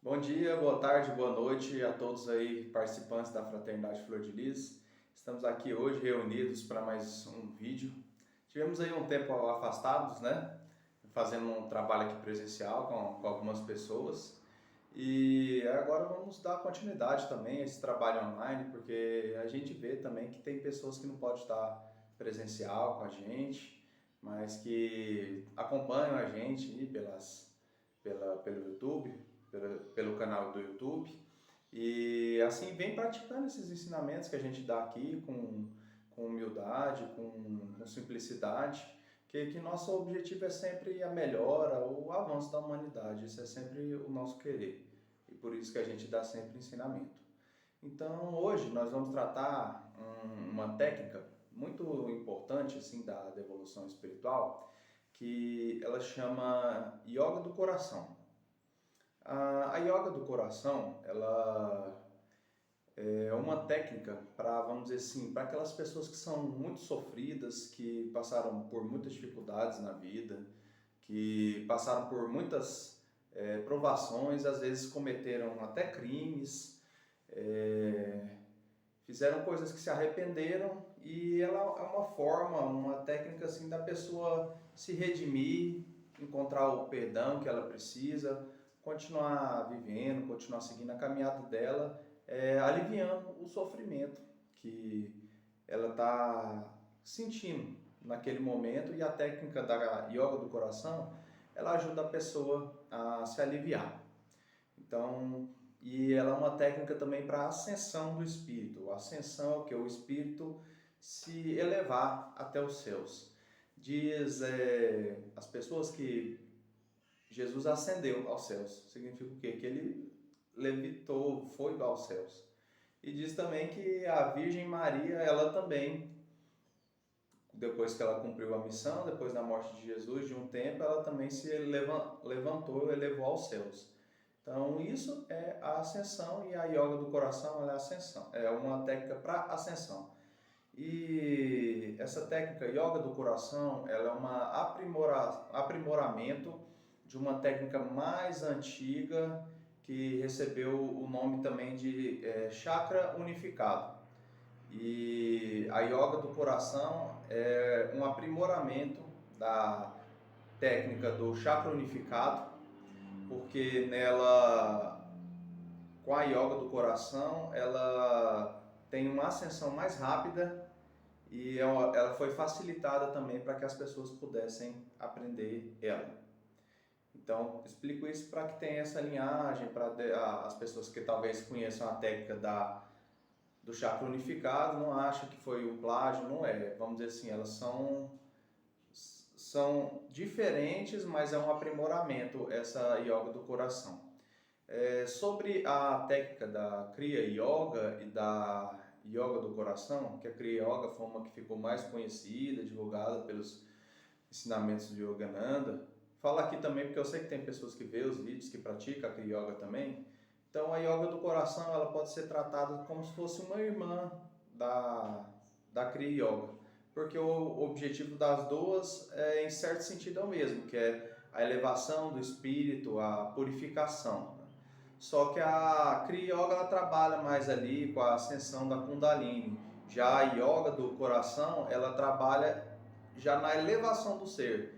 Bom dia, boa tarde, boa noite a todos aí participantes da Fraternidade Flor de Lis. Estamos aqui hoje reunidos para mais um vídeo. Tivemos aí um tempo afastados, né? Fazendo um trabalho aqui presencial com algumas pessoas. E agora vamos dar continuidade também a esse trabalho online, porque a gente vê também que tem pessoas que não podem estar presencial com a gente, mas que acompanham a gente aí pelo YouTube, pelo canal do YouTube. E assim vem praticando esses ensinamentos que a gente dá aqui com humildade, com simplicidade, que nosso objetivo é sempre a melhora, o avanço da humanidade. Isso é sempre o nosso querer. E por isso que a gente dá sempre ensinamento. Então hoje nós vamos tratar uma técnica muito importante assim da evolução espiritual, que ela chama Yoga do Coração. A yoga do coração, ela é uma técnica para, vamos dizer assim, para aquelas pessoas que são muito sofridas, que passaram por muitas dificuldades na vida, que passaram por muitas provações, às vezes cometeram até crimes, fizeram coisas que se arrependeram, e ela é uma forma, uma técnica assim da pessoa se redimir, encontrar o perdão que ela precisa, continuar vivendo, continuar seguindo a caminhada dela, aliviando o sofrimento que ela está sentindo naquele momento. E a técnica da yoga do coração, ela ajuda a pessoa a se aliviar. Então, e ela é uma técnica também para a ascensão do espírito. A ascensão é o que? O espírito se elevar até os céus. Diz as pessoas que Jesus ascendeu aos céus. Significa o quê? Que ele levitou, foi aos céus. E diz também que a Virgem Maria, ela também, depois que ela cumpriu a missão, depois da morte de Jesus, de um tempo, ela também se levantou e elevou aos céus. Então, isso é a ascensão, e a yoga do coração ela é a ascensão, é uma técnica para ascensão. E essa técnica yoga do coração, ela é um aprimoramento de uma técnica mais antiga que recebeu o nome também de chakra unificado. E a yoga do coração é um aprimoramento da técnica do chakra unificado, porque nela, com a yoga do coração, ela tem uma ascensão mais rápida, e ela foi facilitada também para que as pessoas pudessem aprender ela. Então, explico isso para que tenha essa linhagem, para as pessoas que talvez conheçam a técnica do chakra unificado, não acham que foi um plágio, não é. Vamos dizer assim, elas são diferentes, mas é um aprimoramento essa yoga do coração. Sobre a técnica da Kriya Yoga e da Yoga do Coração, que a Kriya Yoga foi uma que ficou mais conhecida, divulgada pelos ensinamentos de Yogananda. Fala aqui também porque eu sei que tem pessoas que vê os vídeos, que praticam a Kriya Yoga também. Então a Yoga do Coração, ela pode ser tratada como se fosse uma irmã da Kriya Yoga, porque o objetivo das duas em certo sentido é o mesmo, que é a elevação do espírito, a purificação. Só que a Kriya Yoga ela trabalha mais ali com a ascensão da Kundalini. Já a Yoga do coração, ela trabalha já na elevação do ser.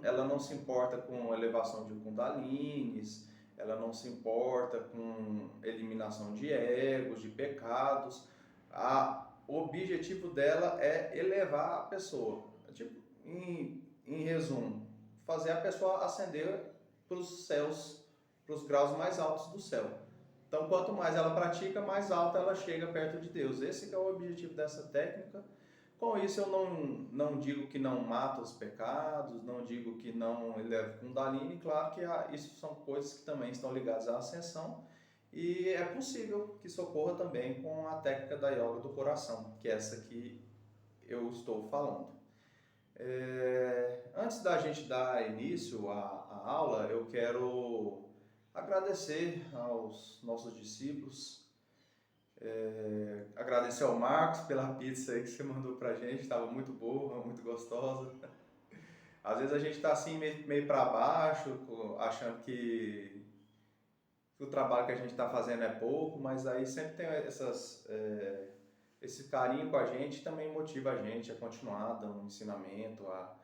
Ela não se importa com a elevação de Kundalinis, ela não se importa com eliminação de egos, de pecados. O objetivo dela é elevar a pessoa. Tipo, em resumo, fazer a pessoa ascender para os céus, para os graus mais altos do céu. Então, quanto mais ela pratica, mais alta ela chega perto de Deus. Esse que é o objetivo dessa técnica. Com isso, eu não digo que não mata os pecados, não digo que não eleva Kundalini. Claro que isso são coisas que também estão ligadas à ascensão, e é possível que isso ocorra também com a técnica da yoga do coração, que é essa que eu estou falando. Antes da gente dar início à aula, eu quero agradecer aos nossos discípulos, agradecer ao Marcos pela pizza aí que você mandou pra gente, estava muito boa, muito gostosa. Às vezes a gente está assim meio para baixo, achando o trabalho que a gente está fazendo é pouco, mas aí sempre tem esse carinho com a gente também motiva a gente a continuar dando um ensinamento, a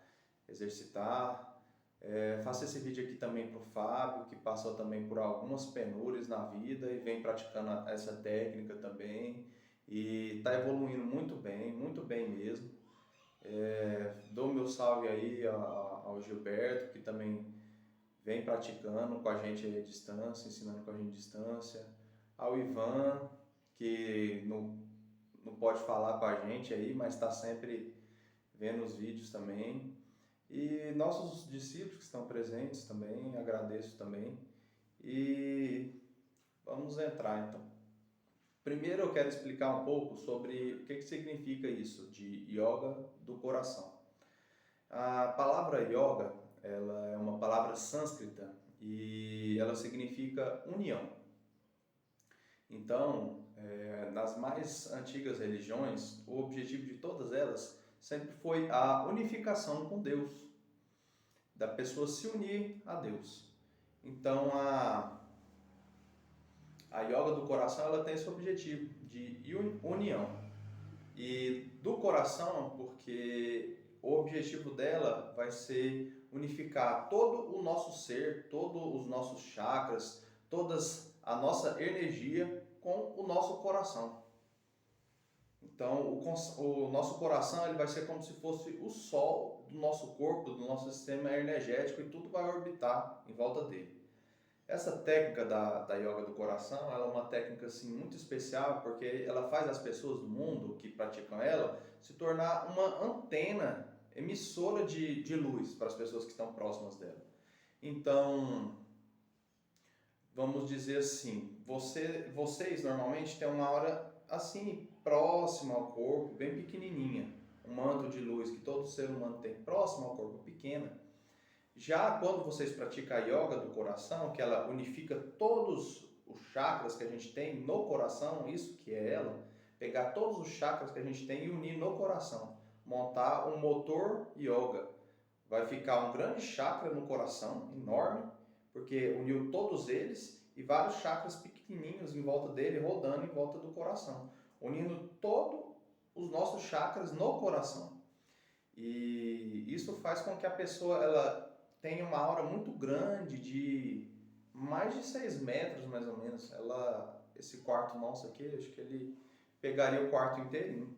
exercitar. Faço esse vídeo aqui também para o Fábio, que passou também por algumas penúrias na vida e vem praticando essa técnica também e está evoluindo muito bem mesmo. Dou meu salve aí ao Gilberto, que também vem praticando com a gente aí à distância, ensinando com a gente à distância. Ao Ivan, que não pode falar com a gente aí, mas está sempre vendo os vídeos também. E nossos discípulos que estão presentes também, agradeço também. E vamos entrar então. Primeiro eu quero explicar um pouco sobre o que significa isso de yoga do coração. A palavra yoga, ela é uma palavra sânscrita e ela significa união. Então, nas mais antigas religiões, o objetivo de todas elas sempre foi a unificação com Deus, da pessoa se unir a Deus. Então, a yoga do coração ela tem esse objetivo de união. E do coração, porque o objetivo dela vai ser unificar todo o nosso ser, todos os nossos chakras, toda a nossa energia com o nosso coração. Então, o nosso coração ele vai ser como se fosse o sol do nosso corpo, do nosso sistema energético, e tudo vai orbitar em volta dele. Essa técnica da yoga do coração, ela é uma técnica assim, muito especial, porque ela faz as pessoas do mundo que praticam ela se tornar uma antena emissora de luz para as pessoas que estão próximas dela. Então, vamos dizer assim, vocês normalmente têm uma aura assim, próxima ao corpo, bem pequenininha, um manto de luz que todo ser humano tem próximo ao corpo, pequena. Já quando vocês praticam a yoga do coração, que ela unifica todos os chakras que a gente tem no coração, isso que é ela, pegar todos os chakras que a gente tem e unir no coração, montar um motor yoga. Vai ficar um grande chakra no coração, enorme, porque uniu todos eles e vários chakras pequenininhos em volta dele, rodando em volta do coração, unindo todos os nossos chakras no coração. E isso faz com que a pessoa ela tenha uma aura muito grande, de mais de 6 metros mais ou menos. Esse quarto nosso aqui, acho que ele pegaria o quarto inteirinho.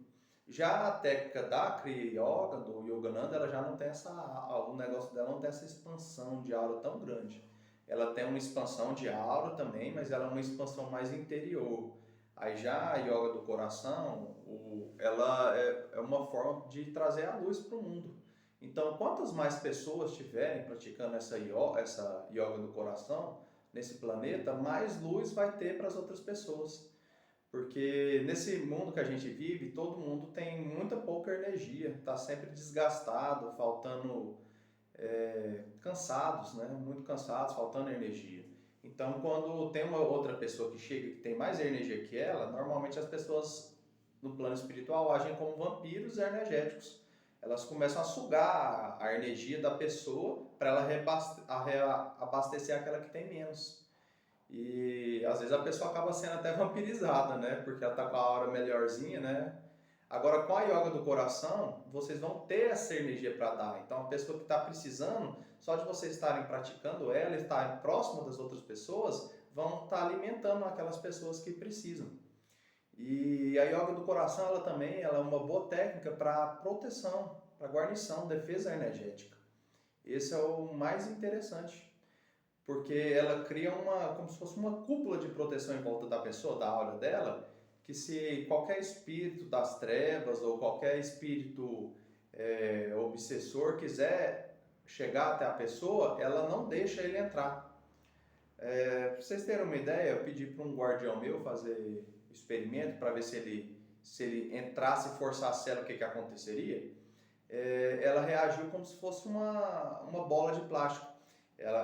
Já a técnica da Kriya Yoga, do Yogananda, ela já não tem o negócio dela não tem essa expansão de aura tão grande. Ela tem uma expansão de aura também, mas ela é uma expansão mais interior. Aí já a Yoga do coração, ela é uma forma de trazer a luz para o mundo. Então, quantas mais pessoas estiverem praticando essa yoga do coração nesse planeta, mais luz vai ter para as outras pessoas. Porque nesse mundo que a gente vive, todo mundo tem muita pouca energia, está sempre desgastado, faltando, cansados, né? Muito cansados, faltando energia. Então, quando tem uma outra pessoa que chega que tem mais energia que ela, normalmente as pessoas no plano espiritual agem como vampiros energéticos. Elas começam a sugar a energia da pessoa para ela abastecer aquela que tem menos. E às vezes a pessoa acaba sendo até vampirizada, né? Porque ela está com a aura melhorzinha, né? Agora, com a yoga do coração, vocês vão ter essa energia para dar. Então, a pessoa que está precisando, só de vocês estarem praticando ela e estarem próximo das outras pessoas, vão estar alimentando aquelas pessoas que precisam. E a yoga do coração, ela é uma boa técnica para proteção, para guarnição, defesa energética. Esse é o mais interessante, porque ela cria como se fosse uma cúpula de proteção em volta da pessoa, da aura dela, que se qualquer espírito das trevas ou qualquer espírito obsessor quiser chegar até a pessoa, ela não deixa ele entrar. Para vocês terem uma ideia, eu pedi para um guardião meu fazer experimento para ver se ele entrasse e forçasse ela, o que aconteceria. Ela reagiu como se fosse uma bola de plástico.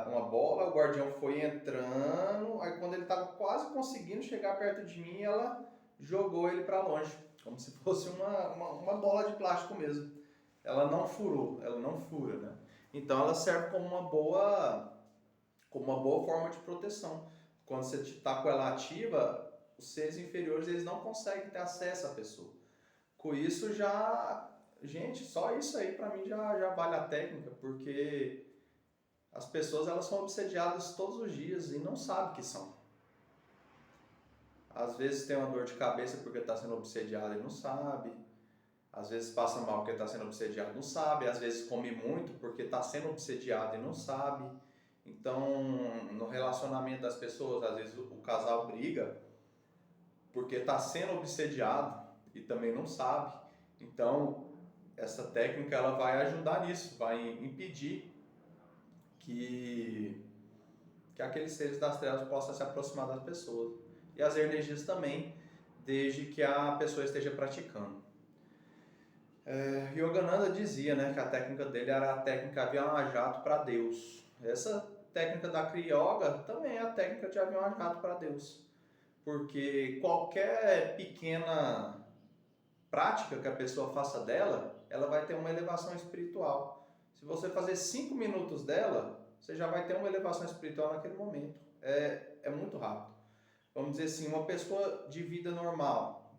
Uma bola, o guardião foi entrando, aí quando ele estava quase conseguindo chegar perto de mim, ela jogou ele para longe, como se fosse uma bola de plástico mesmo. Ela não furou, ela não fura, né? Então ela serve como uma boa forma de proteção. quando você está com ela ativa, os seres inferiores eles não conseguem ter acesso à pessoa. Com isso já, gente, só isso aí para mim já vale a técnica, porque as pessoas elas são obsediadas todos os dias e não sabem que são. Às vezes tem uma dor de cabeça porque está sendo obsediado e não sabe. Às vezes passa mal porque está sendo obsediado e não sabe. Às vezes come muito porque está sendo obsediado e não sabe. Então, no relacionamento das pessoas, às vezes o casal briga porque está sendo obsediado e também não sabe. Então, essa técnica ela vai ajudar nisso, vai impedir que aqueles seres das trevas possam se aproximar das pessoas. E as energias também, desde que a pessoa esteja praticando. Yogananda dizia, né, que a técnica dele era a técnica avião a jato para Deus. Essa técnica da Kriya Yoga também é a técnica de avião a jato para Deus. Porque qualquer pequena prática que a pessoa faça dela, ela vai ter uma elevação espiritual. Se você fazer 5 minutos dela, você já vai ter uma elevação espiritual naquele momento. É muito rápido. Vamos dizer assim, uma pessoa de vida normal,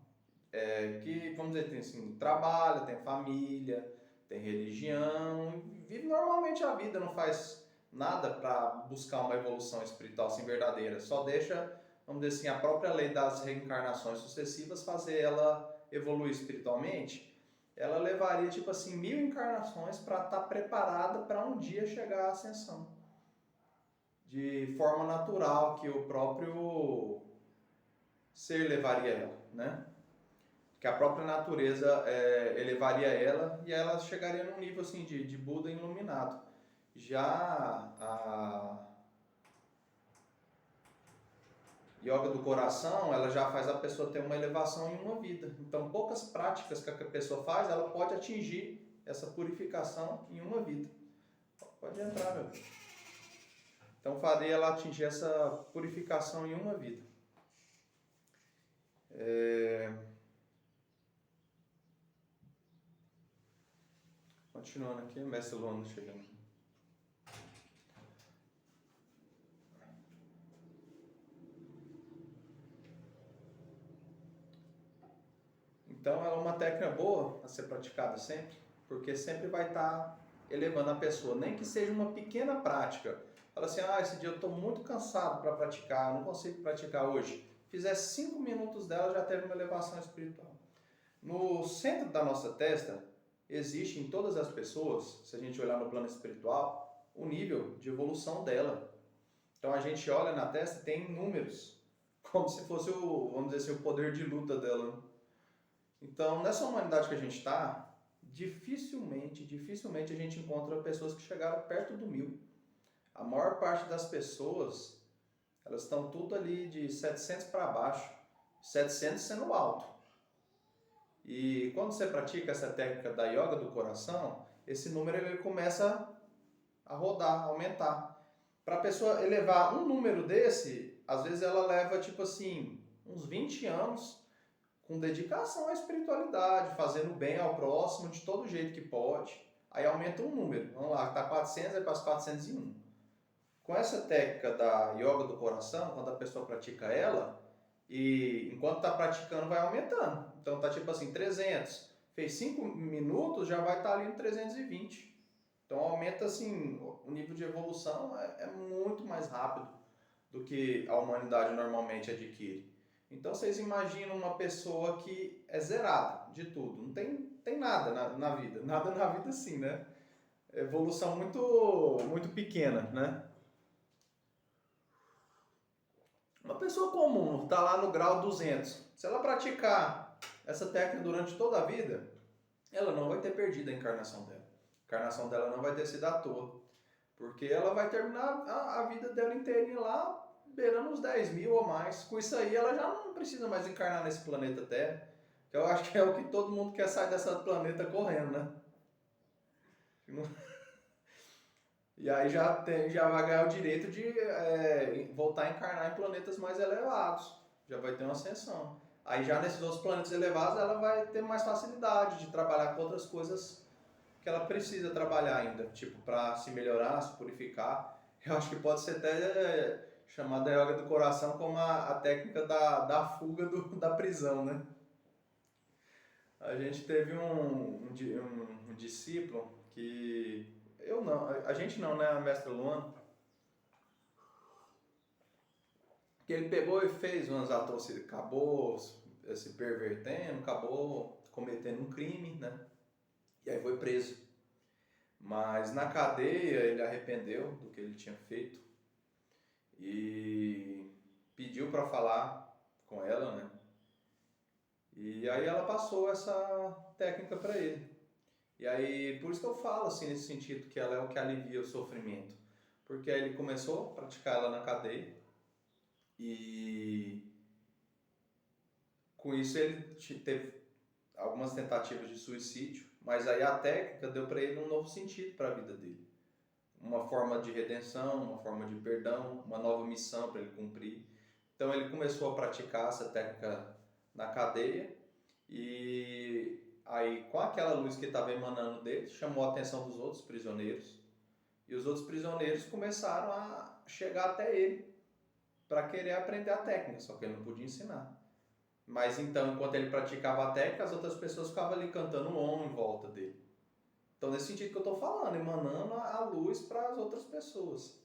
que, vamos dizer assim, trabalha, tem família, tem religião, vive normalmente a vida, não faz nada para buscar uma evolução espiritual assim verdadeira, só deixa, vamos dizer assim, a própria lei das reencarnações sucessivas fazer ela evoluir espiritualmente. Ela levaria, tipo assim, 1000 encarnações para estar preparada para um dia chegar à ascensão. De forma natural, que o próprio ser levaria ela, né? Que a própria natureza elevaria ela e ela chegaria num nível assim de Buda iluminado. Já a yoga do coração, ela já faz a pessoa ter uma elevação em uma vida. Então, poucas práticas que a pessoa faz, ela pode atingir essa purificação em uma vida. Pode entrar, meu filho. Então, faria ela atingir essa purificação em uma vida. Continuando aqui, o mestre Luano chegando. Então, ela é uma técnica boa a ser praticada sempre, porque sempre vai estar elevando a pessoa, nem que seja uma pequena prática. Fala assim, esse dia eu estou muito cansado para praticar, não consigo praticar hoje. Fizer 5 minutos dela, já teve uma elevação espiritual. No centro da nossa testa, existe em todas as pessoas, se a gente olhar no plano espiritual, o nível de evolução dela. Então a gente olha na testa e tem números, como se fosse vamos dizer assim, o poder de luta dela. Então, nessa humanidade que a gente está, dificilmente a gente encontra pessoas que chegaram perto do 1000. A maior parte das pessoas, elas estão tudo ali de 700 para baixo, 700 sendo alto. E quando você pratica essa técnica da yoga do coração, esse número ele começa a rodar, a aumentar. Para a pessoa elevar um número desse, às vezes ela leva tipo assim, uns 20 anos com dedicação à espiritualidade, fazendo bem ao próximo de todo jeito que pode. Aí aumenta um número. Vamos lá, está 400, aí passa 401. Com essa técnica da yoga do coração, quando a pessoa pratica ela, e enquanto está praticando vai aumentando. Então está tipo assim, 300. Fez 5 minutos, já vai estar ali no 320. Então aumenta assim, o nível de evolução é muito mais rápido do que a humanidade normalmente adquire. Então vocês imaginam uma pessoa que é zerada de tudo, não tem nada na vida, nada na vida assim, né? Evolução muito pequena, né? Uma pessoa comum está lá no grau 200, se ela praticar essa técnica durante toda a vida, ela não vai ter perdido a encarnação dela. A encarnação dela não vai ter sido à toa, porque ela vai terminar a vida dela inteirinha lá, beirando uns 10.000 ou mais. Com isso aí, ela já não precisa mais encarnar nesse planeta Terra, que eu acho que é o que todo mundo quer sair dessa planeta correndo, né? E aí já vai ganhar o direito de voltar a encarnar em planetas mais elevados. Já vai ter uma ascensão. Aí já nesses outros planetas elevados, ela vai ter mais facilidade de trabalhar com outras coisas que ela precisa trabalhar ainda, tipo para se melhorar, se purificar. Eu acho que pode ser até chamada yoga do coração como a técnica da fuga da prisão, né? A gente teve um discípulo que, eu não, a gente não, né? A mestra Luana, que ele pegou e fez umas atrocidades, acabou se pervertendo, acabou cometendo um crime, né? E aí foi preso. Mas na cadeia ele arrependeu do que ele tinha feito e pediu para falar com ela, né? E aí ela passou essa técnica para ele. E aí, por isso que eu falo assim, nesse sentido, que ela é o que alivia o sofrimento. Porque aí ele começou a praticar ela na cadeia e com isso ele teve algumas tentativas de suicídio, mas aí a técnica deu para ele um novo sentido para a vida dele. Uma forma de redenção, uma forma de perdão, uma nova missão para ele cumprir. Então ele começou a praticar essa técnica na cadeia e aí com aquela luz que estava emanando dele, chamou a atenção dos outros prisioneiros e os outros prisioneiros começaram a chegar até ele para querer aprender a técnica, só que ele não podia ensinar. Mas então, enquanto ele praticava a técnica, as outras pessoas ficavam ali cantando om em volta dele. Então, nesse sentido que eu estou falando, emanando a luz para as outras pessoas.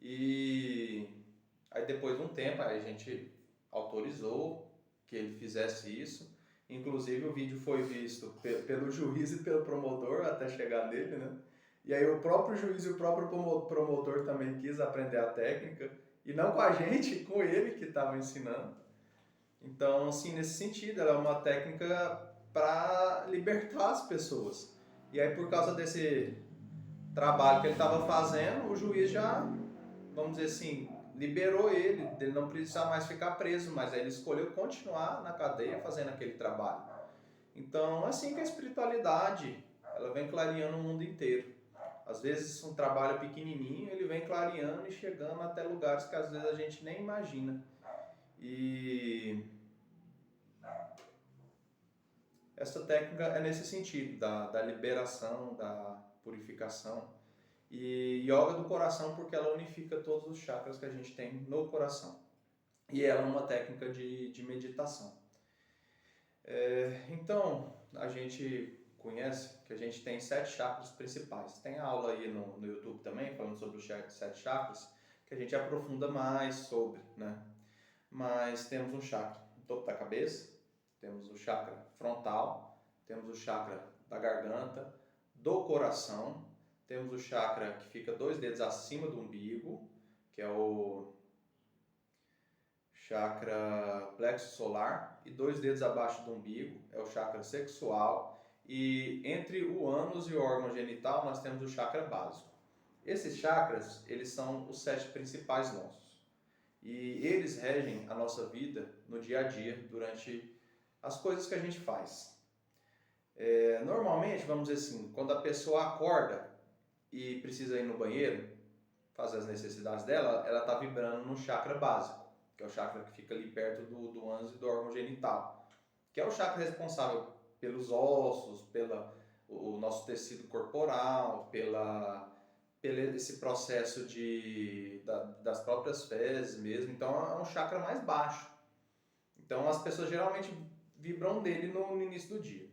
E aí, depois de um tempo, aí a gente autorizou que ele fizesse isso. Inclusive, o vídeo foi visto pelo juiz e pelo promotor até chegar nele, né? E aí, o próprio juiz e o próprio promotor também quis aprender a técnica. E não com a gente, com ele que estava ensinando. Então, assim, nesse sentido, ela é uma técnica para libertar as pessoas. E aí, por causa desse trabalho que ele estava fazendo, o juiz já, vamos dizer assim, liberou ele, dele não precisar mais ficar preso, mas aí ele escolheu continuar na cadeia fazendo aquele trabalho. Então, assim que a espiritualidade, ela vem clareando o mundo inteiro. Às vezes, um trabalho pequenininho, ele vem clareando e chegando até lugares que às vezes a gente nem imagina. E essa técnica é nesse sentido, da liberação, da purificação. E yoga do coração porque ela unifica todos os chakras que a gente tem no coração. E ela é uma técnica de meditação. Então, a gente conhece que a gente tem 7 chakras principais. Tem aula aí no YouTube também, falando sobre os 7 chakras, que a gente aprofunda mais sobre, né? Mas temos um chakra no topo da cabeça, temos o chakra frontal, temos o chakra da garganta, do coração, temos o chakra que fica 2 dedos acima do umbigo, que é o chakra plexo solar, e 2 dedos abaixo do umbigo, é o chakra sexual, e entre o ânus e o órgão genital nós temos o chakra básico. Esses chakras, eles são os 7 principais nossos. E eles regem a nossa vida no dia a dia, durante as coisas que a gente faz. Normalmente, vamos dizer assim, quando a pessoa acorda e precisa ir no banheiro, fazer as necessidades dela, ela está vibrando no chakra básico, que é o chakra que fica ali perto do ânus e do órgão genital, que é o chakra responsável pelos ossos, pelo nosso tecido corporal, pelo esse processo das próprias fezes mesmo. Então é um chakra mais baixo. Então as pessoas geralmente vibram dele no início do dia.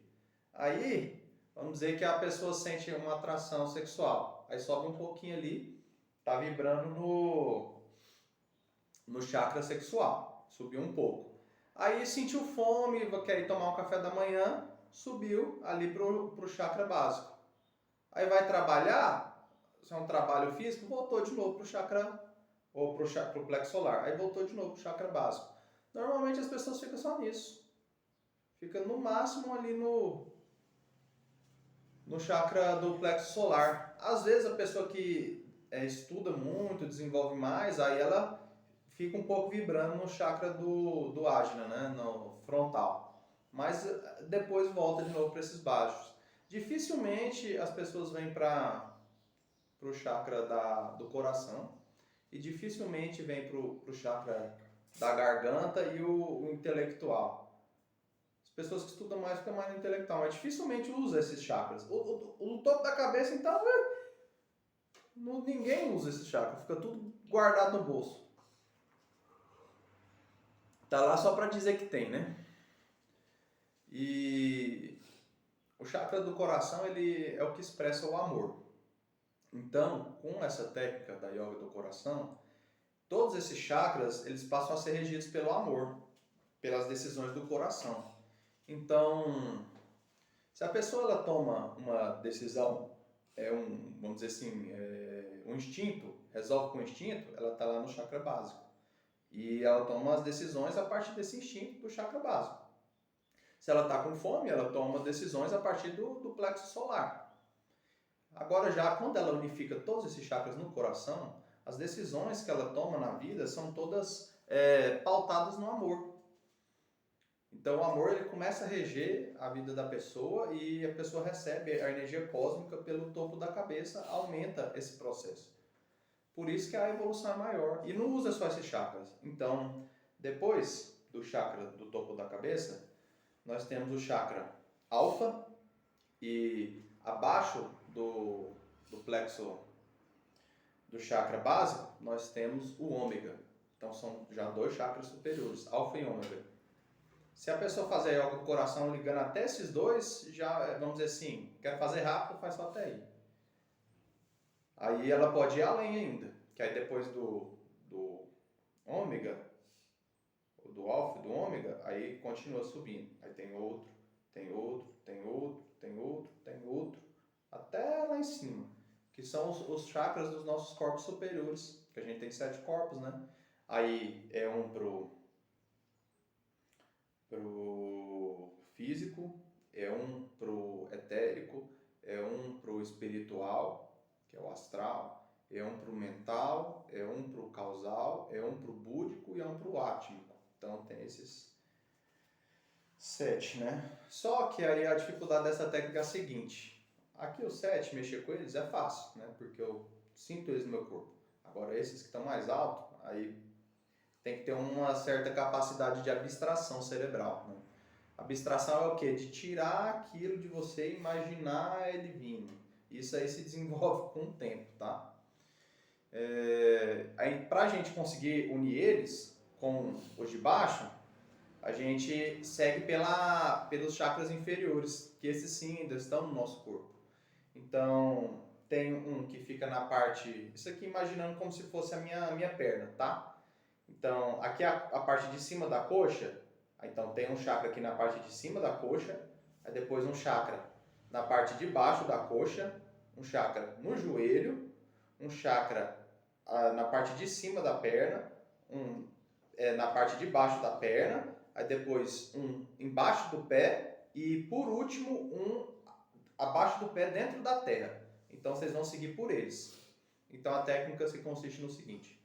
Aí, vamos dizer que a pessoa sente uma atração sexual. Aí sobe um pouquinho ali, tá vibrando no chakra sexual. Subiu um pouco. Aí sentiu fome, quer ir tomar um café da manhã, subiu ali pro chakra básico. Aí vai trabalhar, se é um trabalho físico, voltou de novo pro chakra, ou pro plexo solar. Aí voltou de novo pro chakra básico. Normalmente as pessoas ficam só nisso. Fica no máximo ali no chakra do plexo solar. Às vezes a pessoa que estuda muito, desenvolve mais, aí ela fica um pouco vibrando no chakra do Ajna, né? No frontal. Mas depois volta de novo para esses baixos. Dificilmente as pessoas vêm para o chakra do coração e dificilmente vem para o chakra da garganta e o intelectual. As pessoas que estudam mais ficam mais no intelectual, mas dificilmente usa esses chakras. O topo da cabeça, então, ninguém usa esse chakra, fica tudo guardado no bolso. Tá lá só para dizer que tem, né? E o chakra do coração, ele é o que expressa o amor. Então, com essa técnica da yoga do coração, todos esses chakras, eles passam a ser regidos pelo amor, pelas decisões do coração. Então, se a pessoa ela toma uma decisão, vamos dizer assim, um instinto, resolve com o instinto, ela está lá no chakra básico. E ela toma as decisões a partir desse instinto do chakra básico. Se ela está com fome, ela toma decisões a partir do plexo solar. Agora já, quando ela unifica todos esses chakras no coração, as decisões que ela toma na vida são todas pautadas no amor. Então o amor ele começa a reger a vida da pessoa e a pessoa recebe a energia cósmica pelo topo da cabeça, aumenta esse processo. Por isso que a evolução é maior. E não usa só esses chakras. Então, depois do chakra do topo da cabeça, nós temos o chakra alfa e abaixo do plexo do chakra básico, nós temos o ômega. Então são já 2 chakras superiores, alfa e ômega. Se a pessoa fazer yoga do coração ligando até esses 2, já, vamos dizer assim, quer fazer rápido, faz só até aí. Aí ela pode ir além ainda, que aí depois do ômega, do alfa e do ômega, aí continua subindo. Aí tem outro, tem outro, tem outro, tem outro, tem outro, até lá em cima, que são os chakras dos nossos corpos superiores, que a gente tem 7 corpos, né? Aí é um pro físico, é um pro etérico, é um pro espiritual, que é o astral, é um pro mental, é um pro causal, é um pro búdico e é um pro átmico. Então tem esses 7, né? Só que aí a dificuldade dessa técnica é a seguinte: aqui os 7, mexer com eles é fácil, né? Porque eu sinto eles no meu corpo. Agora esses que estão mais altos, aí tem que ter uma certa capacidade de abstração cerebral, né? Abstração é o quê? De tirar aquilo de você e imaginar ele vindo. Isso aí se desenvolve com o tempo, tá? Aí, pra gente conseguir unir eles com os de baixo, a gente segue pelos chakras inferiores, que esses sim ainda estão no nosso corpo. Então, tem um que fica na parte... Isso aqui imaginando como se fosse a minha perna, tá? Então, aqui a parte de cima da coxa, então tem um chakra aqui na parte de cima da coxa, aí depois um chakra na parte de baixo da coxa, um chakra no joelho, um chakra na parte de cima da perna, na parte de baixo da perna, aí depois um embaixo do pé e por último um abaixo do pé dentro da terra. Então vocês vão seguir por eles. Então a técnica se consiste no seguinte: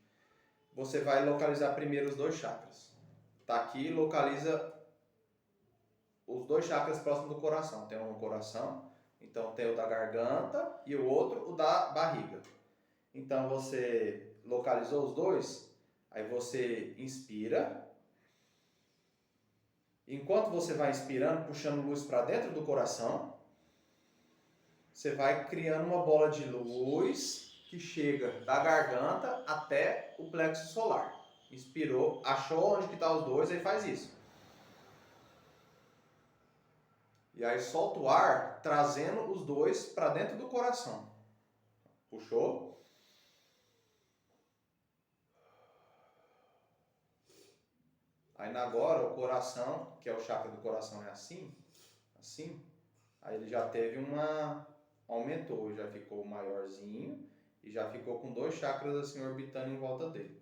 você vai localizar primeiro os 2 chakras. Tá aqui, localiza os 2 chakras próximos do coração. Tem um no coração, então tem o da garganta e o outro o da barriga. Então você localizou os 2, aí você inspira. Enquanto você vai inspirando, puxando luz para dentro do coração, você vai criando uma bola de luz que chega da garganta até o plexo solar. Inspirou, achou onde que tá os 2, aí faz isso. E aí solta o ar, trazendo os 2 para dentro do coração. Puxou. Aí agora o coração, que é o chakra do coração, é assim. Aí ele já teve aumentou, já ficou maiorzinho e já ficou com 2 chakras assim orbitando em volta dele.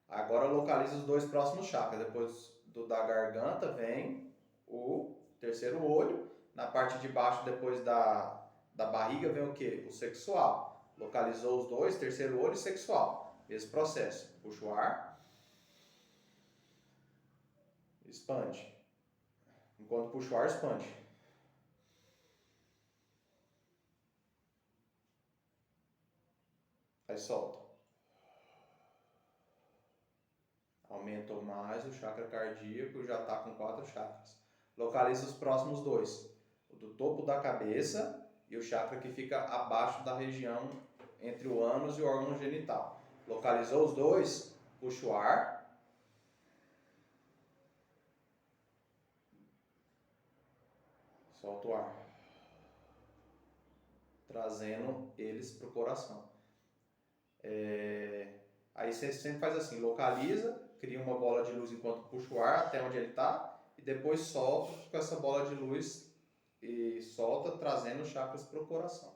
Agora localiza os 2 próximos chakras. Depois da garganta vem o terceiro olho. Na parte de baixo, depois da barriga, vem o quê? O sexual. Localizou os 2, terceiro olho e sexual. Mesmo processo. Puxa o ar. Expande. Enquanto puxa o ar, expande. Aí solta. Aumentou mais o chakra cardíaco, já está com 4 chakras. Localiza os próximos 2. O do topo da cabeça e o chakra que fica abaixo da região entre o ânus e o órgão genital. Localizou os 2, puxa o ar. Solta o ar. Trazendo eles para o coração. Aí você sempre faz assim, localiza, cria uma bola de luz enquanto puxa o ar até onde ele está e depois solta com essa bola de luz e solta trazendo os chakras para o coração.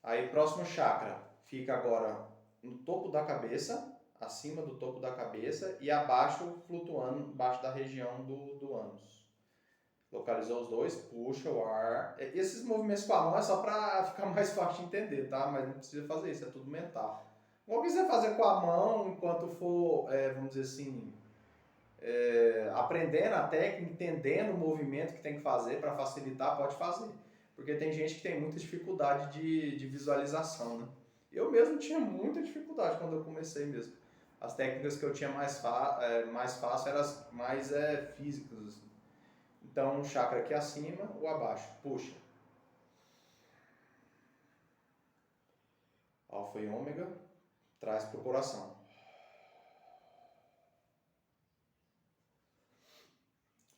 Aí próximo chakra fica agora no topo da cabeça, acima do topo da cabeça e abaixo, flutuando embaixo da região do ânus. Localizou os dois, puxa o ar. Esses movimentos com a mão é só para ficar mais fácil de entender, tá? Mas não precisa fazer isso, é tudo mental. O que você fazer com a mão enquanto for, vamos dizer assim, aprendendo a técnica, entendendo o movimento que tem que fazer para facilitar, pode fazer. Porque tem gente que tem muita dificuldade de visualização, né? Eu mesmo tinha muita dificuldade quando eu comecei mesmo. As técnicas que eu tinha mais fácil eram as mais físicas. Assim. Então, um chakra aqui acima ou abaixo. Puxa. Alfa e ômega. Traz para o coração.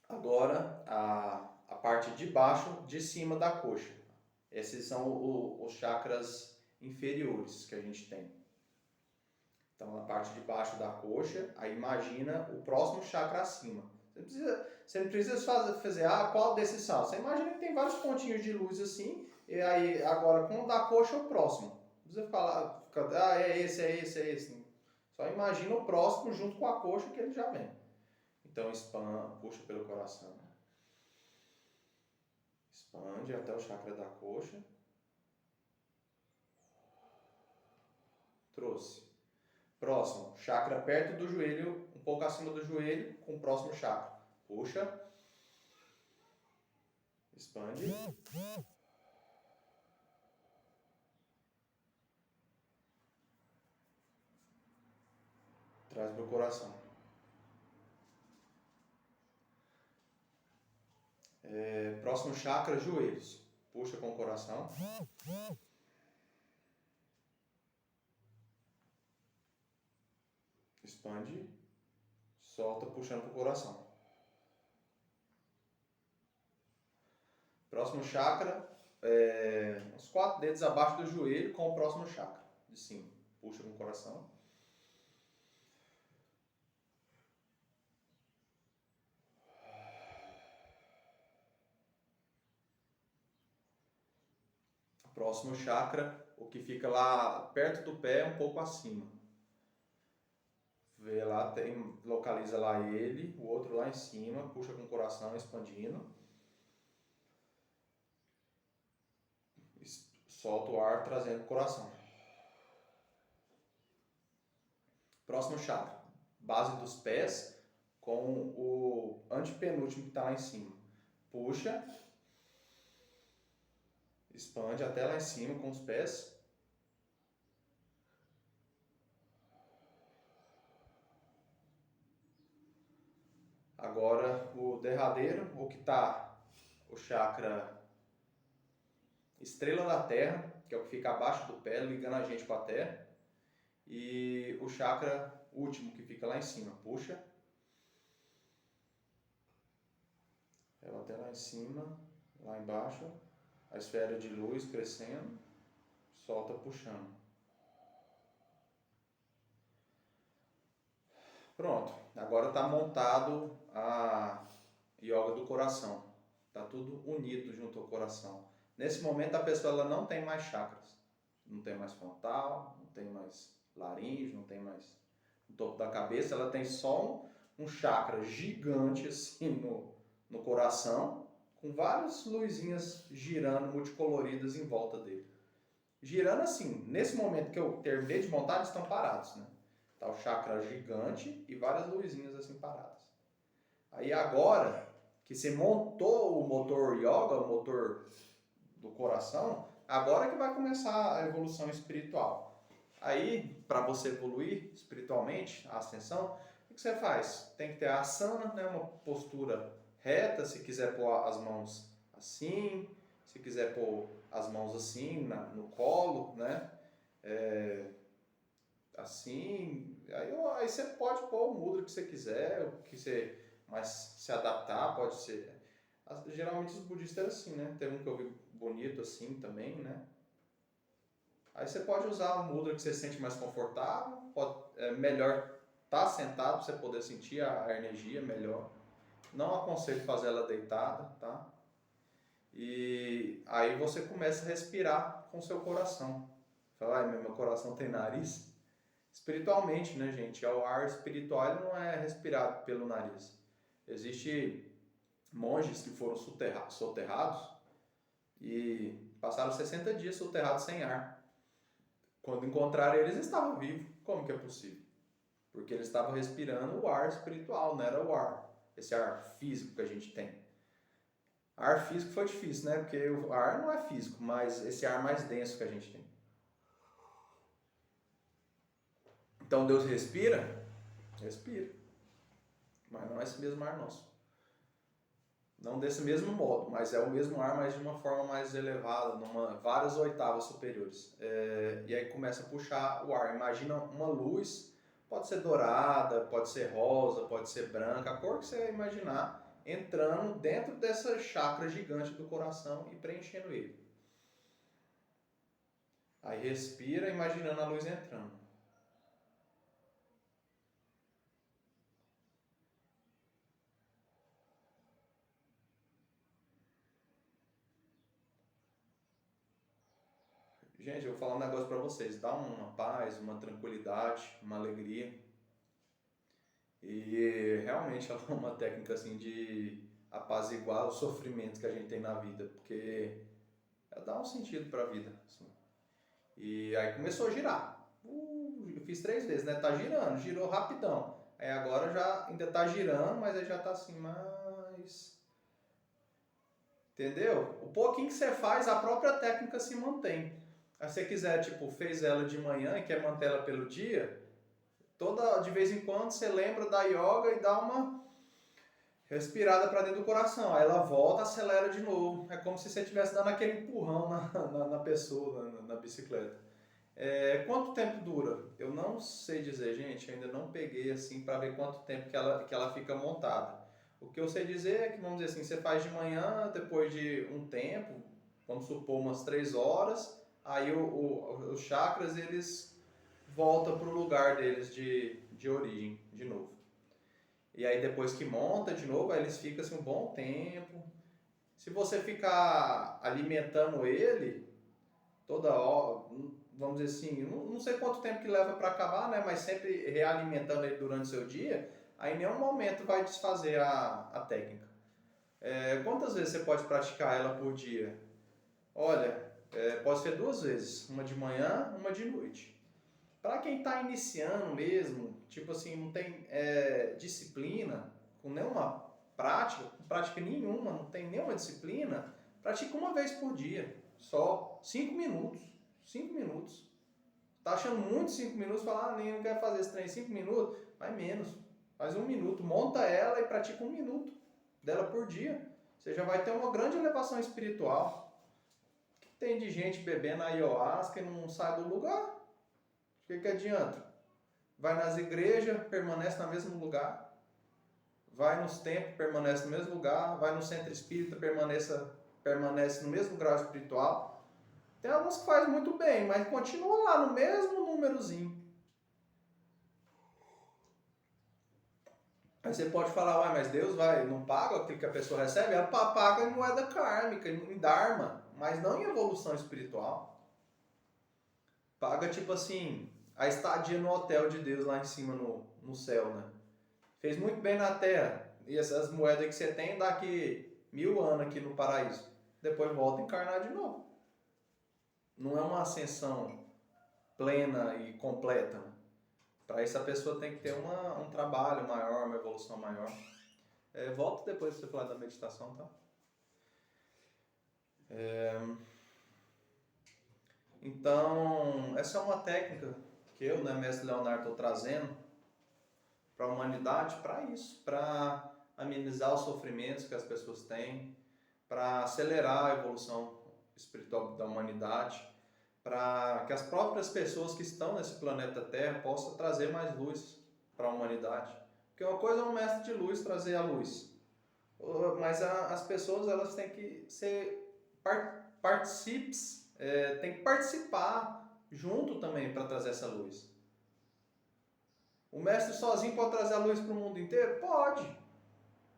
Agora, a parte de baixo, de cima da coxa. Esses são os chakras inferiores que a gente tem. Então, na parte de baixo da coxa, aí imagina o próximo chakra acima. Você não precisa fazer qual desses são. Você imagina que tem vários pontinhos de luz assim, e aí agora com o da coxa é o próximo. Não precisa ficar lá, é esse. Só imagina o próximo junto com a coxa que ele já vem. Então expande, puxa pelo coração. Expande até o chakra da coxa. Trouxe. Próximo, chakra perto do joelho, um pouco acima do joelho, com o próximo chakra. Puxa. Expande. Traz para o coração. Próximo chakra, joelhos. Puxa com o coração. Expande. Solta, puxando para o coração. Próximo chakra, uns 4 dedos abaixo do joelho com o próximo chakra, de cima. Puxa com o coração. Próximo chakra, o que fica lá perto do pé, um pouco acima. Vê lá, localiza lá ele, o outro lá em cima, puxa com o coração expandindo. Solta o ar trazendo o coração. Próximo chakra, base dos pés com o antepenúltimo que está lá em cima. Puxa, expande até lá em cima com os pés. Agora o derradeiro, o que está o chakra estrela da terra, que é o que fica abaixo do pé, ligando a gente com a terra. E o chakra último, que fica lá em cima. Puxa. Ela até lá em cima, lá embaixo. A esfera de luz crescendo. Solta puxando. Pronto. Agora está montado a yoga do coração. Está tudo unido junto ao coração. Nesse momento a pessoa ela não tem mais chakras. Não tem mais frontal, não tem mais laringe, não tem mais no topo da cabeça. Ela tem só um chakra gigante assim no coração, com várias luzinhas girando, multicoloridas em volta dele. Girando assim, nesse momento que eu terminei de montar, eles estão parados, né? Tá o chakra gigante e várias luzinhas assim paradas. Aí agora que você montou o motor yoga, o motor do coração, agora que vai começar a evolução espiritual. Aí, para você evoluir espiritualmente, a ascensão, o que você faz? Tem que ter a asana, né? Uma postura reta, se quiser pôr as mãos assim, se quiser pôr as mãos assim, no colo, né? Assim, aí você pode pôr o mudra que você quiser, o que você mais se adaptar, pode ser. Geralmente os budistas eram assim, né? Tem um que eu vi bonito assim também, né? Aí você pode usar o mudra que você se sente mais confortável, é melhor estar sentado para você poder sentir a energia melhor. Não aconselho fazer ela deitada, tá? E aí você começa a respirar com seu coração. Fala, ai, meu coração tem nariz? Espiritualmente, né, gente? O ar espiritual ele não é respirado pelo nariz. Existem monges que foram soterrados e passaram 60 dias soterrados sem ar. Quando encontraram eles, estavam vivos. Como que é possível? Porque eles estavam respirando o ar espiritual, não era o ar, esse ar físico que a gente tem. Ar físico foi difícil, né? Porque o ar não é físico, mas esse ar mais denso que a gente tem. Então Deus respira? Respira. Mas não é esse mesmo ar nosso. Não desse mesmo modo, mas é o mesmo ar, mas de uma forma mais elevada, várias oitavas superiores. E aí começa a puxar o ar. Imagina uma luz, pode ser dourada, pode ser rosa, pode ser branca, a cor que você imaginar, entrando dentro dessa chakra gigante do coração e preenchendo ele. Aí respira, imaginando a luz entrando. Gente, eu vou falar um negócio pra vocês. Dá uma paz, uma tranquilidade, uma alegria. E realmente é uma técnica assim de apaziguar o sofrimento que a gente tem na vida, porque dá um sentido para a vida. Assim. E aí começou a girar. Eu fiz 3 vezes, né? Tá girando, girou rapidão. Aí agora já ainda tá girando, mas aí já tá assim, mais. Entendeu? O pouquinho que você faz, a própria técnica se mantém. Aí se você quiser, tipo, fez ela de manhã e quer manter ela pelo dia, de vez em quando você lembra da yoga e dá uma respirada para dentro do coração. Aí ela volta, acelera de novo. É como se você estivesse dando aquele empurrão na pessoa, na bicicleta. Quanto tempo dura? Eu não sei dizer, gente. Ainda não peguei assim para ver quanto tempo que ela fica montada. O que eu sei dizer é que, vamos dizer assim, você faz de manhã, depois de um tempo, vamos supor umas 3 horas, aí os chakras eles voltam para o lugar deles de origem, de novo. E aí depois que monta de novo, aí eles ficam assim um bom tempo. Se você ficar alimentando ele toda hora, vamos dizer assim, não sei quanto tempo que leva para acabar, né? Mas sempre realimentando ele durante o seu dia, aí em nenhum momento vai desfazer a técnica. Quantas vezes você pode praticar ela por dia? Olha, pode ser 2 vezes, uma de manhã, uma de noite. Para quem está iniciando mesmo, tipo assim, não tem disciplina, com nenhuma prática nenhuma, não tem nenhuma disciplina, pratica uma vez por dia, só 5 minutos. 5 minutos. Tá achando muito 5 minutos, fala, nem não quer fazer esse trem 5 minutos, vai menos. Faz 1 minuto, monta ela e pratica 1 minuto dela por dia. Você já vai ter uma grande elevação espiritual. O que tem de gente bebendo ayahuasca e não sai do lugar? O que adianta? Vai nas igrejas, permanece no mesmo lugar. Vai nos templos, permanece no mesmo lugar. Vai no centro espírita, permanece no mesmo grau espiritual. Tem alguns que fazem muito bem, mas continua lá no mesmo númerozinho. Aí você pode falar, uai, mas Deus não paga aquilo que a pessoa recebe? Ela paga em moeda kármica, em dharma, mas não em evolução espiritual. Paga tipo assim, a estadia no hotel de Deus lá em cima no céu, né? Fez muito bem na terra. E essas moedas que você tem daqui 1000 anos aqui no paraíso. Depois volta a encarnar de novo. Não é uma ascensão plena e completa. Para isso a pessoa tem que ter um trabalho maior, uma evolução maior. Volta depois pra você falar da meditação, tá? Então, essa é uma técnica que eu, né, mestre Leonardo, estou trazendo para a humanidade para isso, para amenizar os sofrimentos que as pessoas têm, para acelerar a evolução espiritual da humanidade, para que as próprias pessoas que estão nesse planeta Terra possam trazer mais luz para a humanidade. Porque uma coisa é um mestre de luz trazer a luz, Mas as pessoas elas têm que ser partícipes, tem que participar junto também para trazer essa luz. O mestre sozinho pode trazer a luz para o mundo inteiro? Pode,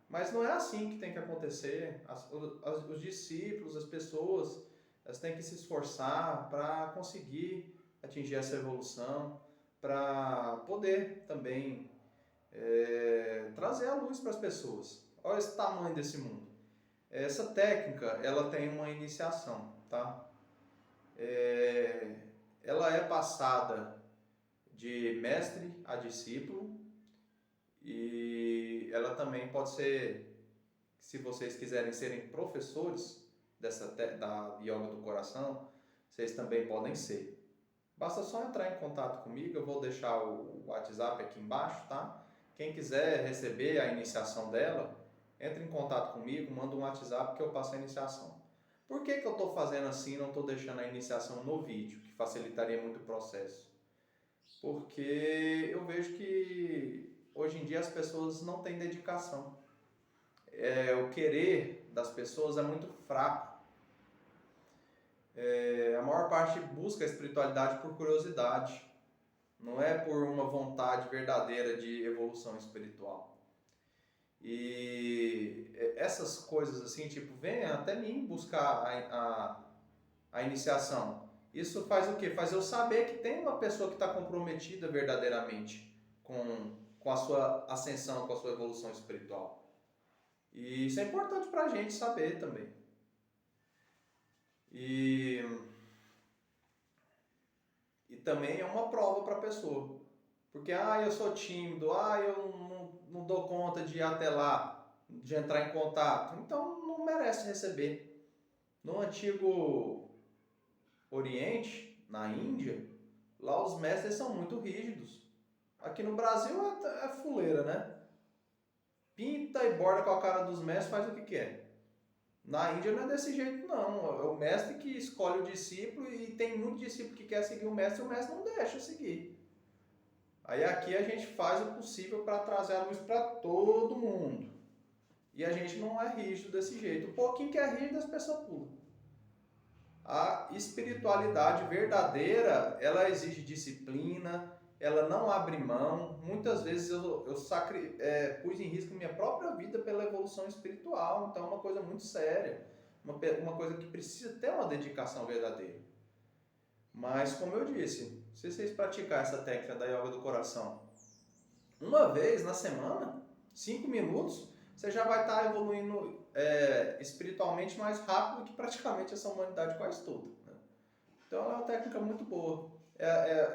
mas não é assim que tem que acontecer. Os discípulos, as pessoas, elas têm que se esforçar para conseguir atingir essa evolução, para poder também trazer a luz para as pessoas. Olha esse tamanho desse mundo. Essa técnica, ela tem uma iniciação, tá? Ela é passada de mestre a discípulo e ela também pode ser, se vocês quiserem serem professores da Yoga do Coração, vocês também podem ser. Basta só entrar em contato comigo, eu vou deixar o WhatsApp aqui embaixo, tá? Quem quiser receber a iniciação dela, entre em contato comigo, manda um WhatsApp que eu passo a iniciação. Por que eu estou fazendo assim e não estou deixando a iniciação no vídeo, que facilitaria muito o processo? Porque eu vejo que hoje em dia as pessoas não têm dedicação. O querer das pessoas é muito fraco. A maior parte busca a espiritualidade por curiosidade, não é por uma vontade verdadeira de evolução espiritual. E essas coisas assim, tipo, venha até mim buscar a iniciação. Isso faz o quê? Faz eu saber que tem uma pessoa que está comprometida verdadeiramente com a sua ascensão, com a sua evolução espiritual. E isso é importante para a gente saber também. E também é uma prova para a pessoa. Porque, eu sou tímido, eu não dou conta de ir até lá, de entrar em contato. Então, não merece receber. No antigo Oriente, na Índia, lá os mestres são muito rígidos. Aqui no Brasil é fuleira, né? Pinta e borda com a cara dos mestres, faz o que quer. Na Índia não é desse jeito, não. É o mestre que escolhe o discípulo e tem muito discípulo que quer seguir o mestre não deixa seguir. Aí aqui a gente faz o possível para trazer a luz para todo mundo. E a gente não é rígido desse jeito. Um pouquinho que é rígido, as pessoas pulam. A espiritualidade verdadeira, ela exige disciplina, ela não abre mão. Muitas vezes eu pus em risco minha própria vida pela evolução espiritual. Então é uma coisa muito séria. Uma coisa que precisa ter uma dedicação verdadeira. Mas, como eu disse, se vocês praticarem essa técnica da yoga do coração uma vez na semana, 5 minutos, você já vai estar evoluindo espiritualmente mais rápido que praticamente essa humanidade quase toda. Né? Então, é uma técnica muito boa.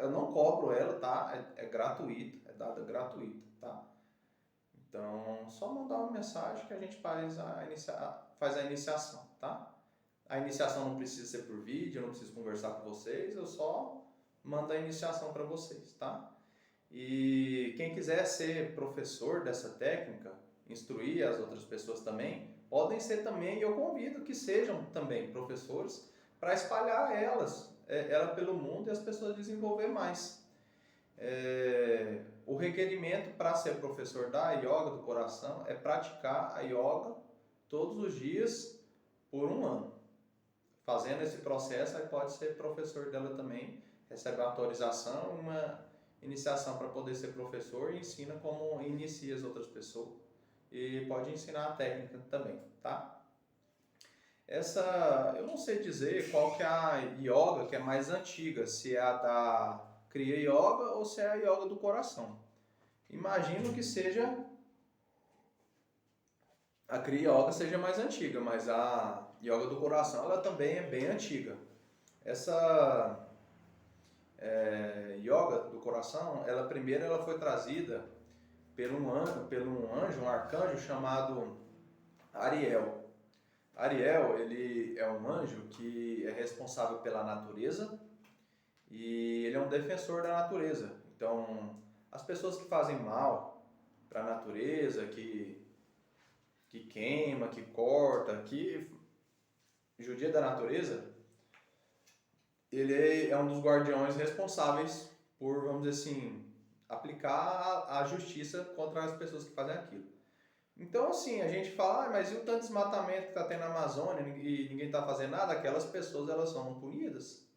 Eu não cobro ela, tá? É gratuita, é dada gratuita, tá? Então, só mandar uma mensagem que a gente faz a iniciação, tá? A iniciação não precisa ser por vídeo, eu não preciso conversar com vocês, eu só mando a iniciação para vocês, tá? E quem quiser ser professor dessa técnica, instruir as outras pessoas também, podem ser também, e eu convido que sejam também professores para espalhar ela pelo mundo e as pessoas desenvolver mais. O requerimento para ser professor da yoga do coração é praticar a yoga todos os dias por 1 ano. Fazendo esse processo, aí pode ser professor dela também, recebe uma autorização, uma iniciação para poder ser professor e ensina como inicia as outras pessoas. E pode ensinar a técnica também, tá? Eu não sei dizer qual que é a yoga que é mais antiga, se é a da Kriya Yoga ou se é a yoga do coração. Imagino que seja a Kriya Yoga seja mais antiga, mas a yoga do coração ela também é bem antiga. Essa yoga do coração, primeiro ela foi trazida por um anjo, um arcanjo chamado Ariel. Ariel, ele é um anjo que é responsável pela natureza e ele é um defensor da natureza. Então, as pessoas que fazem mal para a natureza, que queima, que corta, que judia da natureza, ele é um dos guardiões responsáveis por, vamos dizer assim, aplicar a justiça contra as pessoas que fazem aquilo. Então, assim, a gente fala, mas e o tanto de desmatamento que está tendo na Amazônia e ninguém está fazendo nada? Aquelas pessoas, elas são punidas.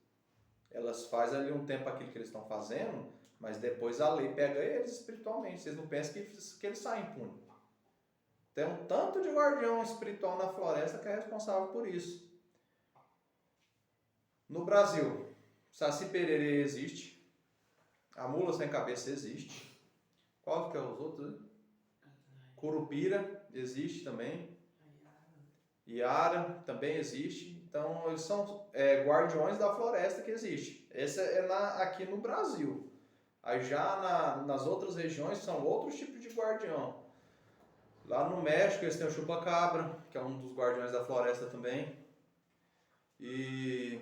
Elas fazem ali um tempo aquilo que eles estão fazendo, mas depois a lei pega eles espiritualmente. Vocês não pensam que eles saem impunes. Tem um tanto de guardião espiritual na floresta que é responsável por isso. No Brasil, Saci Pererê existe, a mula sem cabeça existe. Qual que é os outros? Curupira existe também. Iara também existe. Então, eles são guardiões da floresta que existe. Esse é aqui no Brasil. Aí já nas outras regiões são outros tipos de guardião. Lá no México eles têm o chupa-cabra, que é um dos guardiões da floresta também. E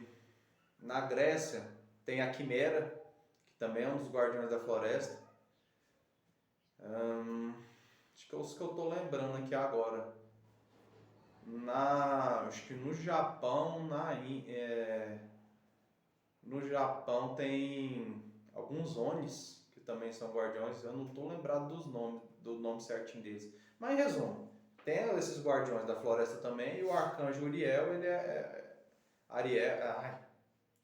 na Grécia tem a quimera, que também é um dos guardiões da floresta. Acho que é os que eu estou lembrando aqui agora. Acho que no Japão, no Japão tem alguns Onis, que também são guardiões. Eu não estou lembrado do nome certinho deles. Mas em resumo, tem esses guardiões da floresta também, e o arcanjo Uriel,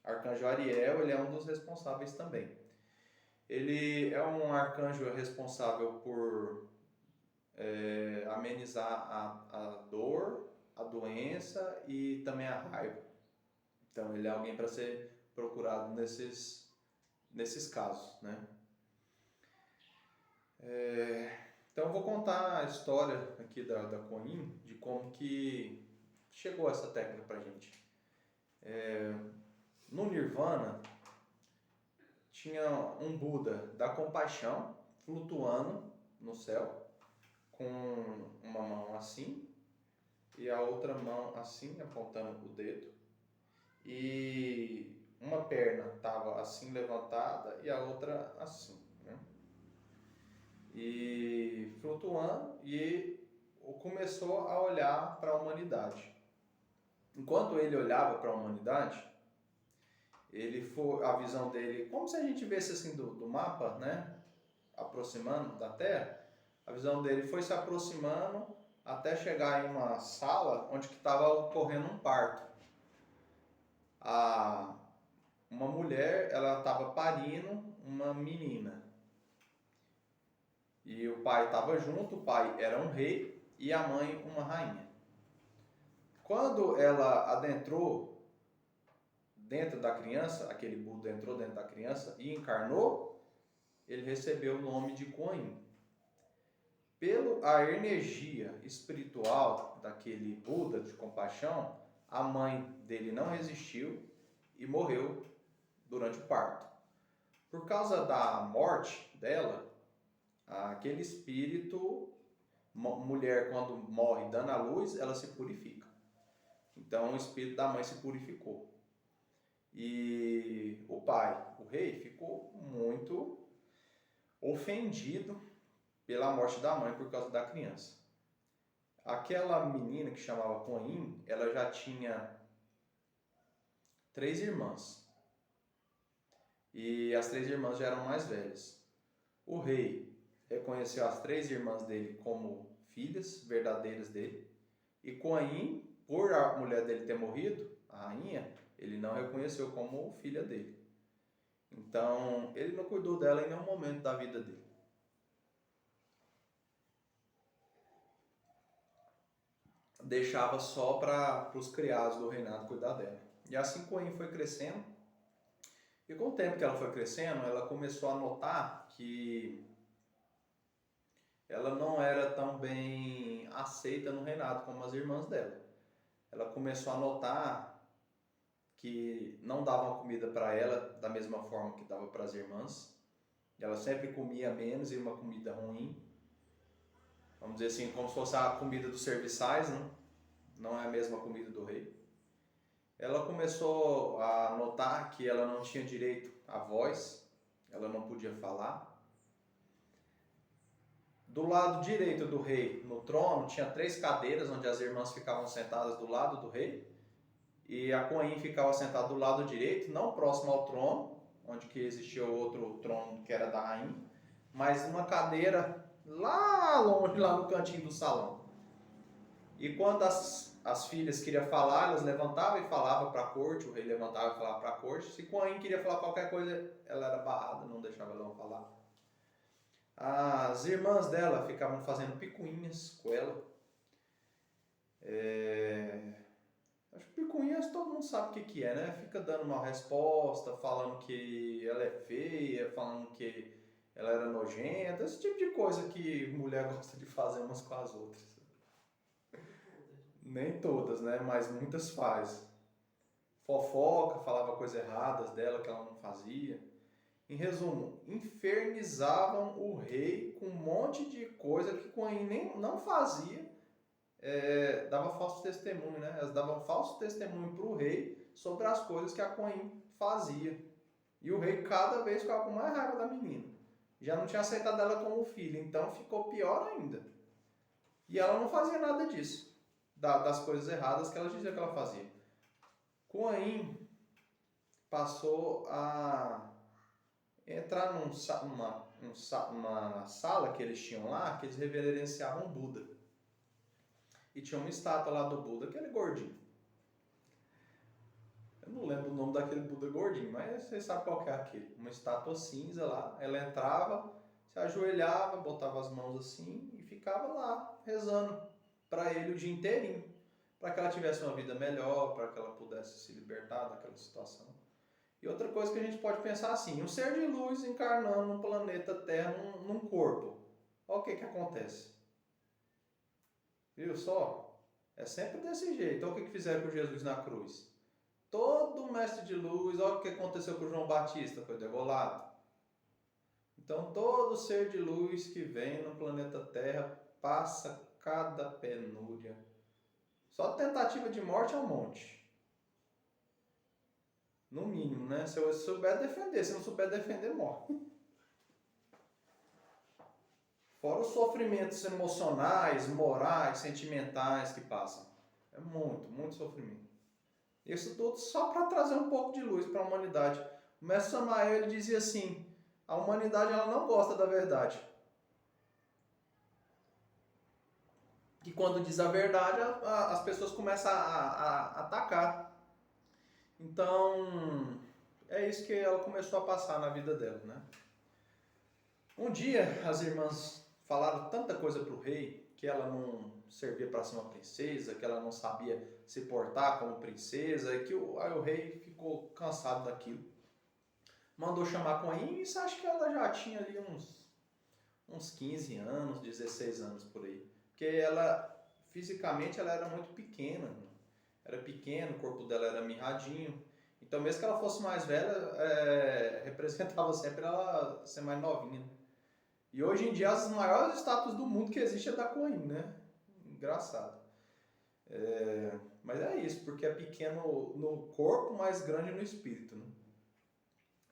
Arcanjo Ariel, ele é um dos responsáveis também. Ele é um arcanjo responsável por amenizar a dor, a doença e também a raiva. Então ele é alguém para ser procurado nesses casos, né? Então eu vou contar a história aqui da Kuan-Yin, de como que chegou essa técnica pra gente. No Nirvana tinha um Buda da compaixão flutuando no céu, com uma mão assim e a outra mão assim, apontando o dedo, e uma perna estava assim levantada e a outra assim, né? E flutuando, e começou a olhar para a humanidade. Enquanto ele olhava para a humanidade, a visão dele, como se a gente visse assim do mapa, né, aproximando da Terra, a visão dele foi se aproximando até chegar em uma sala onde estava ocorrendo um parto. Uma mulher, ela estava parindo uma menina. E o pai estava junto, o pai era um rei e a mãe uma rainha. Quando ela adentrou dentro da criança, aquele Buda entrou dentro da criança e encarnou, ele recebeu o nome de Kuan Yin. Pela energia espiritual daquele Buda de compaixão, a mãe dele não resistiu e morreu durante o parto. Por causa da morte dela, aquele espírito, mulher quando morre dando à luz, ela se purifica. Então o espírito da mãe se purificou. E o pai, o rei, ficou muito ofendido pela morte da mãe por causa da criança. Aquela menina que chamava Kuan Yin, ela já tinha 3 irmãs. E as 3 irmãs já eram mais velhas. O rei reconheceu as 3 irmãs dele como filhas verdadeiras dele. E Kuan Yin, por a mulher dele ter morrido, a rainha, ele não reconheceu como filha dele. Então, ele não cuidou dela em nenhum momento da vida dele. Deixava só para os criados do reinado cuidar dela. E assim Kuan Yin foi crescendo. E com o tempo que ela foi crescendo, ela começou a notar que ela não era tão bem aceita no reinado como as irmãs dela. Ela começou a notar que não davam comida para ela da mesma forma que dava para as irmãs. Ela sempre comia menos e uma comida ruim. Vamos dizer assim, como se fosse a comida dos serviçais, né? Não é a mesma comida do rei. Ela começou a notar que ela não tinha direito à voz, ela não podia falar. Do lado direito do rei, no trono, tinha 3 cadeiras onde as irmãs ficavam sentadas do lado do rei. E a Kuan Yin ficava sentada do lado direito, não próximo ao trono, onde que existia outro trono que era da rainha, mas uma cadeira lá longe, lá no cantinho do salão. E quando as filhas queriam falar, elas levantavam e falavam para a corte, o rei levantava e falava para a corte. Se Kuan queria falar qualquer coisa, ela era barrada, não deixava ela falar. As irmãs dela ficavam fazendo picuinhas com ela. Acho que picuinhas todo mundo sabe o que é, né? Fica dando uma resposta, falando que ela é feia, falando que ela era nojenta, esse tipo de coisa que mulher gosta de fazer umas com as outras. Nem todas, né? Mas muitas faz. Fofoca, falava coisas erradas dela que ela não fazia. Em resumo, infernizavam o rei com um monte de coisa que Kuan Yin nem não fazia. Dava falso testemunho, né? Elas davam falso testemunho para o rei sobre as coisas que a Kuan Yin fazia. E o rei cada vez ficava com mais raiva da menina. Já não tinha aceitado ela como filha, então ficou pior ainda. E ela não fazia nada disso, das coisas erradas que ela dizia que ela fazia. Kuan Yin passou a entrar numa sala que eles tinham lá, que eles reverenciavam Buda. E tinha uma estátua lá do Buda, aquele gordinho. Eu não lembro o nome daquele Buda gordinho, mas vocês sabem qual que é aquele. Uma estátua cinza lá, ela entrava, se ajoelhava, botava as mãos assim e ficava lá rezando para ele o dia inteirinho, para que ela tivesse uma vida melhor, para que ela pudesse se libertar daquela situação. E outra coisa que a gente pode pensar assim, um ser de luz encarnando no planeta Terra, num corpo. Olha o que acontece. Viu só? É sempre desse jeito. Olha o que fizeram com Jesus na cruz. Todo mestre de luz, olha o que aconteceu com João Batista, foi degolado. Então todo ser de luz que vem no planeta Terra passa cada penúria. Só tentativa de morte é um monte. No mínimo, né? Se eu souber defender, se não souber defender, morre. Fora os sofrimentos emocionais, morais, sentimentais que passam. É muito, muito sofrimento. Isso tudo só para trazer um pouco de luz para a humanidade. O mestre Samael ele dizia assim, a humanidade ela não gosta da verdade. E quando diz a verdade, as pessoas começam a atacar. Então, é isso que ela começou a passar na vida dela, né? Um dia, as irmãs falaram tanta coisa para o rei, que ela não servia para ser uma princesa, que ela não sabia se portar como princesa, e que aí o rei ficou cansado daquilo. Mandou chamar Kuan Yin, e isso acho que ela já tinha ali uns 15 anos, 16 anos por aí. Porque ela, fisicamente, ela era muito pequena. Era pequena, o corpo dela era mirradinho. Então, mesmo que ela fosse mais velha, representava sempre ela ser mais novinha. E hoje em dia, as maiores estátuas do mundo que existe é da Kuan Yin, né? Engraçado. Mas é isso, porque é pequeno no corpo, mas grande no espírito, né?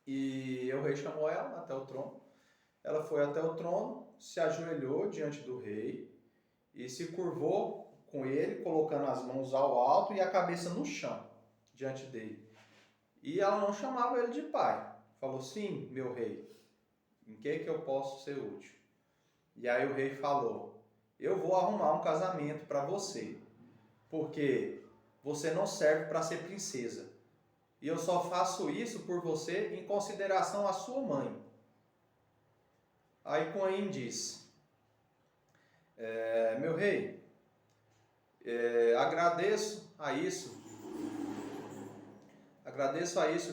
E o rei chamou ela até o trono. Ela foi até o trono, se ajoelhou diante do rei e se curvou com ele, colocando as mãos ao alto e a cabeça no chão, diante dele. E ela não chamava ele de pai. Falou, sim, meu rei, em que eu posso ser útil? E aí o rei falou, eu vou arrumar um casamento para você, porque você não serve para ser princesa. E eu só faço isso por você em consideração à sua mãe. Aí Kuan Yin disse, meu rei, agradeço a isso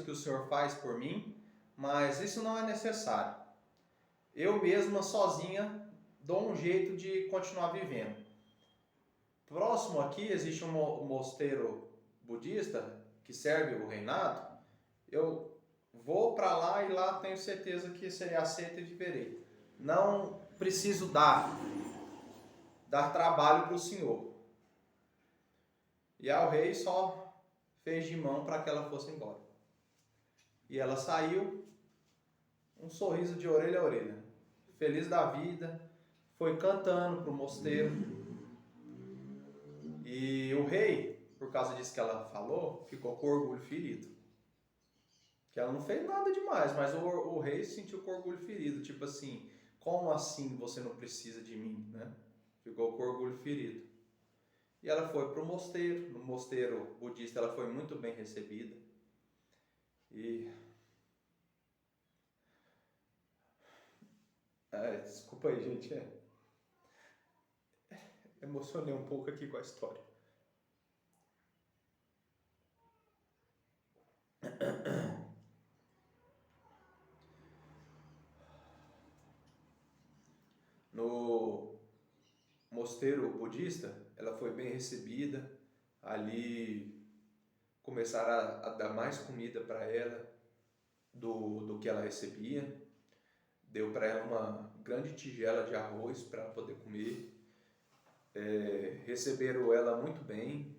que o senhor faz por mim, mas isso não é necessário. Eu mesma, sozinha, dou um jeito de continuar vivendo. Próximo aqui existe um mosteiro budista que serve o reinado. Eu vou para lá e lá tenho certeza que serei aceito e viverei. Não preciso dar trabalho para o senhor. E aí o rei só fez de mão para que ela fosse embora. E ela saiu, um sorriso de orelha a orelha, feliz da vida, foi cantando para o mosteiro. E o rei, por causa disso que ela falou, ficou com orgulho ferido. Que ela não fez nada demais, mas o rei se sentiu com orgulho ferido. Tipo assim, como assim você não precisa de mim, né? Ficou com orgulho ferido. E ela foi para o mosteiro. No mosteiro budista ela foi muito bem recebida. E... desculpa aí, gente. Emocionei um pouco aqui com a história. No mosteiro budista, ela foi bem recebida. Ali começaram a dar mais comida para ela do que ela recebia. Deu para ela uma grande tigela de arroz para ela poder comer. Receberam ela muito bem.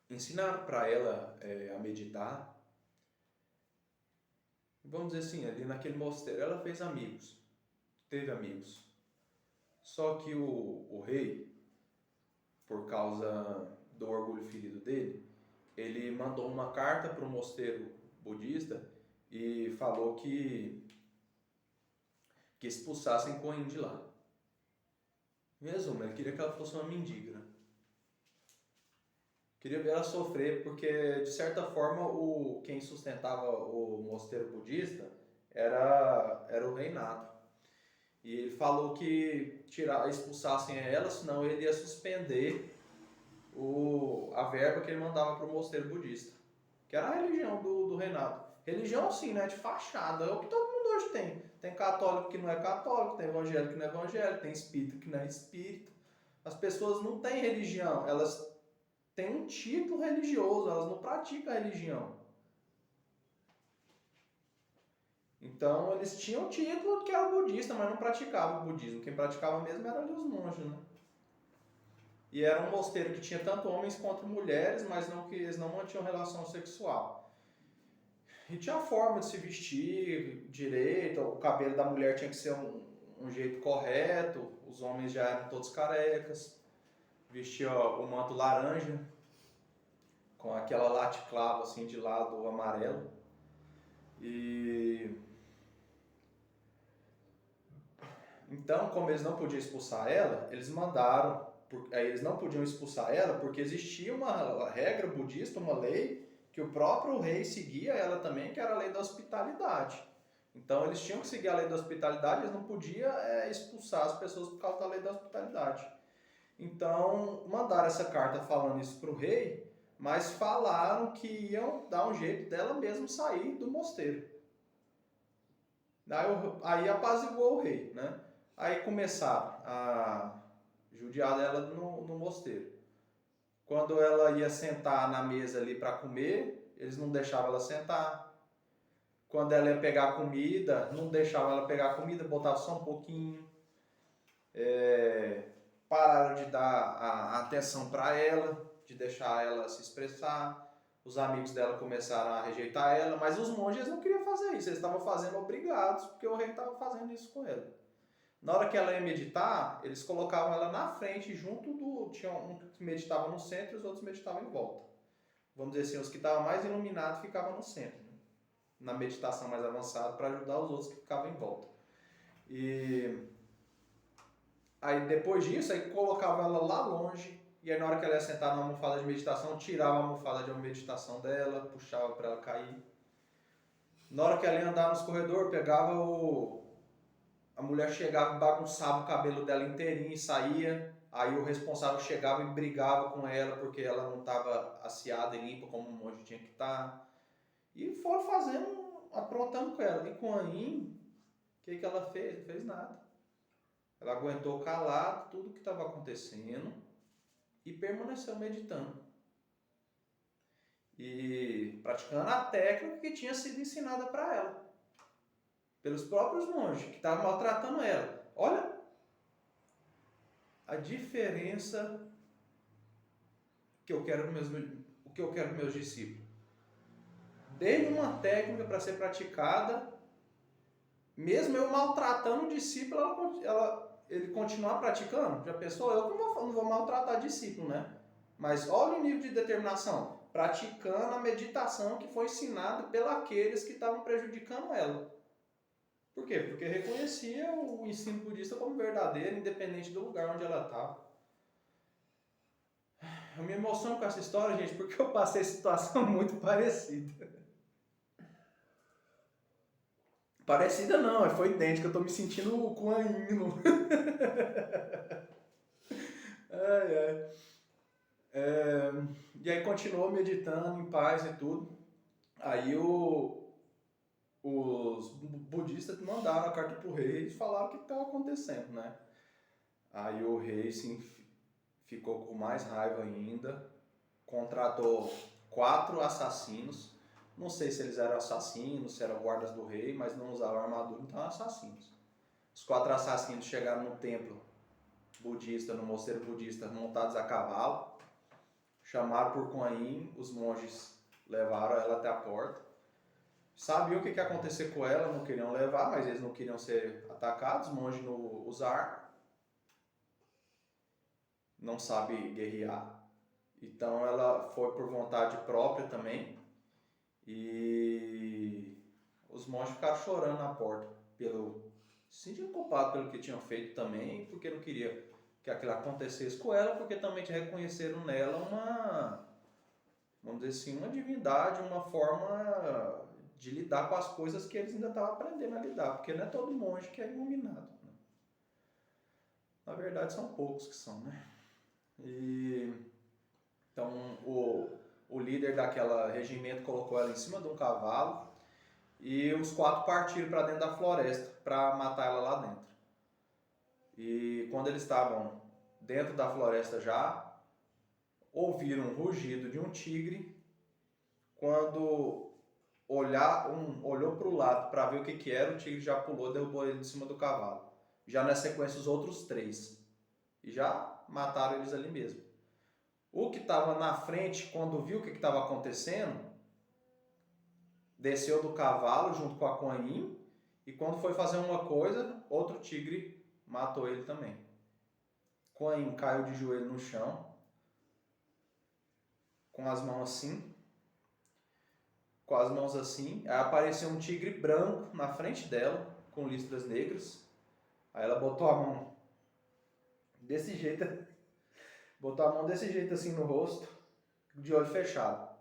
Ensinaram para ela a meditar. Vamos dizer assim, ali naquele mosteiro ela fez amigos. Teve amigos. Só que o rei, por causa do orgulho ferido dele, ele mandou uma carta para o mosteiro budista e falou que expulsassem Kuan Yin de lá. Em resumo, ele queria que ela fosse uma mendiga. Né? Queria ver ela sofrer, porque de certa forma quem sustentava o mosteiro budista era o reinado. E ele falou que expulsassem ela, senão ele ia suspender a verba que ele mandava para o mosteiro budista, que era a religião do reinado. Religião sim, né, de fachada, é o que todo mundo hoje tem. Tem católico que não é católico, tem evangélico que não é evangélico, tem espírita que não é espírita. As pessoas não têm religião, elas têm um título religioso, elas não praticam a religião. Então eles tinham o título que era budista, mas não praticavam o budismo. Quem praticava mesmo eram ali os monges, né? E era um mosteiro que tinha tanto homens quanto mulheres, mas não que eles não mantinham relação sexual. E tinha a forma de se vestir direito, o cabelo da mulher tinha que ser um jeito correto, os homens já eram todos carecas, vestia o manto laranja, com aquela laticlava assim de lado amarelo. E então, como eles não podiam expulsar ela, eles mandaram, eles não podiam expulsar ela porque existia uma regra budista, uma lei que o próprio rei seguia ela também, que era a lei da hospitalidade. Então eles tinham que seguir a lei da hospitalidade, eles não podiam expulsar as pessoas por causa da lei da hospitalidade. Então mandaram essa carta falando isso para o rei, mas falaram que iam dar um jeito dela mesmo sair do mosteiro. Aí apaziguou o rei, né? Aí começaram a judiar dela no mosteiro. Quando ela ia sentar na mesa ali para comer, eles não deixavam ela sentar. Quando ela ia pegar comida, não deixavam ela pegar comida, botavam só um pouquinho. Pararam de dar a atenção para ela, de deixar ela se expressar. Os amigos dela começaram a rejeitar ela, mas os monges não queriam fazer isso, eles estavam fazendo obrigados, porque o rei estava fazendo isso com ela. Na hora que ela ia meditar, eles colocavam ela na frente, tinha um que meditava no centro e os outros meditavam em volta. Vamos dizer assim, os que estavam mais iluminados ficavam no centro, né? Na meditação mais avançada, para ajudar os outros que ficavam em volta. E aí depois disso, aí colocava ela lá longe, e aí na hora que ela ia sentar na almofada de meditação, tirava a almofada de meditação dela, puxava para ela cair. Na hora que ela ia andar nos corredores, pegava a mulher chegava e bagunçava o cabelo dela inteirinho e saía. Aí o responsável chegava e brigava com ela porque ela não estava asseada e limpa como um monge tinha que estar. E foram aprontando com ela. E com a Yin, o que ela fez? Não fez nada. Ela aguentou calado tudo que estava acontecendo e permaneceu meditando. E praticando a técnica que tinha sido ensinada para ela. Pelos próprios monges que estavam maltratando ela. Olha a diferença que eu quero com meus discípulos. Dei uma técnica para ser praticada, mesmo eu maltratando o discípulo, ele continuar praticando. Já pensou? Eu não vou maltratar discípulo, né? Mas olha o nível de determinação. Praticando a meditação que foi ensinada pelos aqueles que estavam prejudicando ela. Por quê? Porque reconhecia o ensino budista como verdadeiro, independente do lugar onde ela estava. Eu me emociono com essa história, gente, porque eu passei situação muito parecida. Parecida não, foi idêntica, eu tô me sentindo o Kuan Yin. Ai, ai. É, e aí continuou meditando em paz e tudo. Aí os budistas mandaram a carta pro rei e falaram o que estava acontecendo, né? Aí o rei ficou com mais raiva ainda, contratou 4 assassinos. Não sei se eles eram assassinos, se eram guardas do rei, mas não usavam armadura, então eram assassinos. Os 4 assassinos chegaram no templo budista, no mosteiro budista, montados a cavalo, chamaram por Kuan Yin, os monges levaram ela até a porta. Sabiam o que ia acontecer com ela, não queriam levar, mas eles não queriam ser atacados, os monges não usaram, não sabe guerrear. Então ela foi por vontade própria também. E os monges ficaram chorando na porta, se sentindo culpado pelo que tinham feito também, porque não queria que aquilo acontecesse com ela, porque também reconheceram nela uma, vamos dizer assim, uma divindade, uma forma de lidar com as coisas que eles ainda estavam aprendendo a lidar, porque não é todo monge que é iluminado, né? Na verdade são poucos que são, né? Então o líder daquela regimento colocou ela em cima de um cavalo e os 4 partiram para dentro da floresta para matar ela lá dentro. E quando eles estavam dentro da floresta já, ouviram um rugido de um tigre. Quando olhou para o lado para ver o que era, o tigre já pulou, derrubou ele de cima do cavalo. Já na sequência os outros 3. E já mataram eles ali mesmo. O que estava na frente, quando viu o que estava acontecendo, desceu do cavalo junto com a Kuan Yin, e quando foi fazer uma coisa, outro tigre matou ele também. Kuan Yin caiu de joelho no chão, com as mãos assim, aí apareceu um tigre branco na frente dela, com listras negras. Aí ela botou a mão desse jeito assim no rosto, de olho fechado.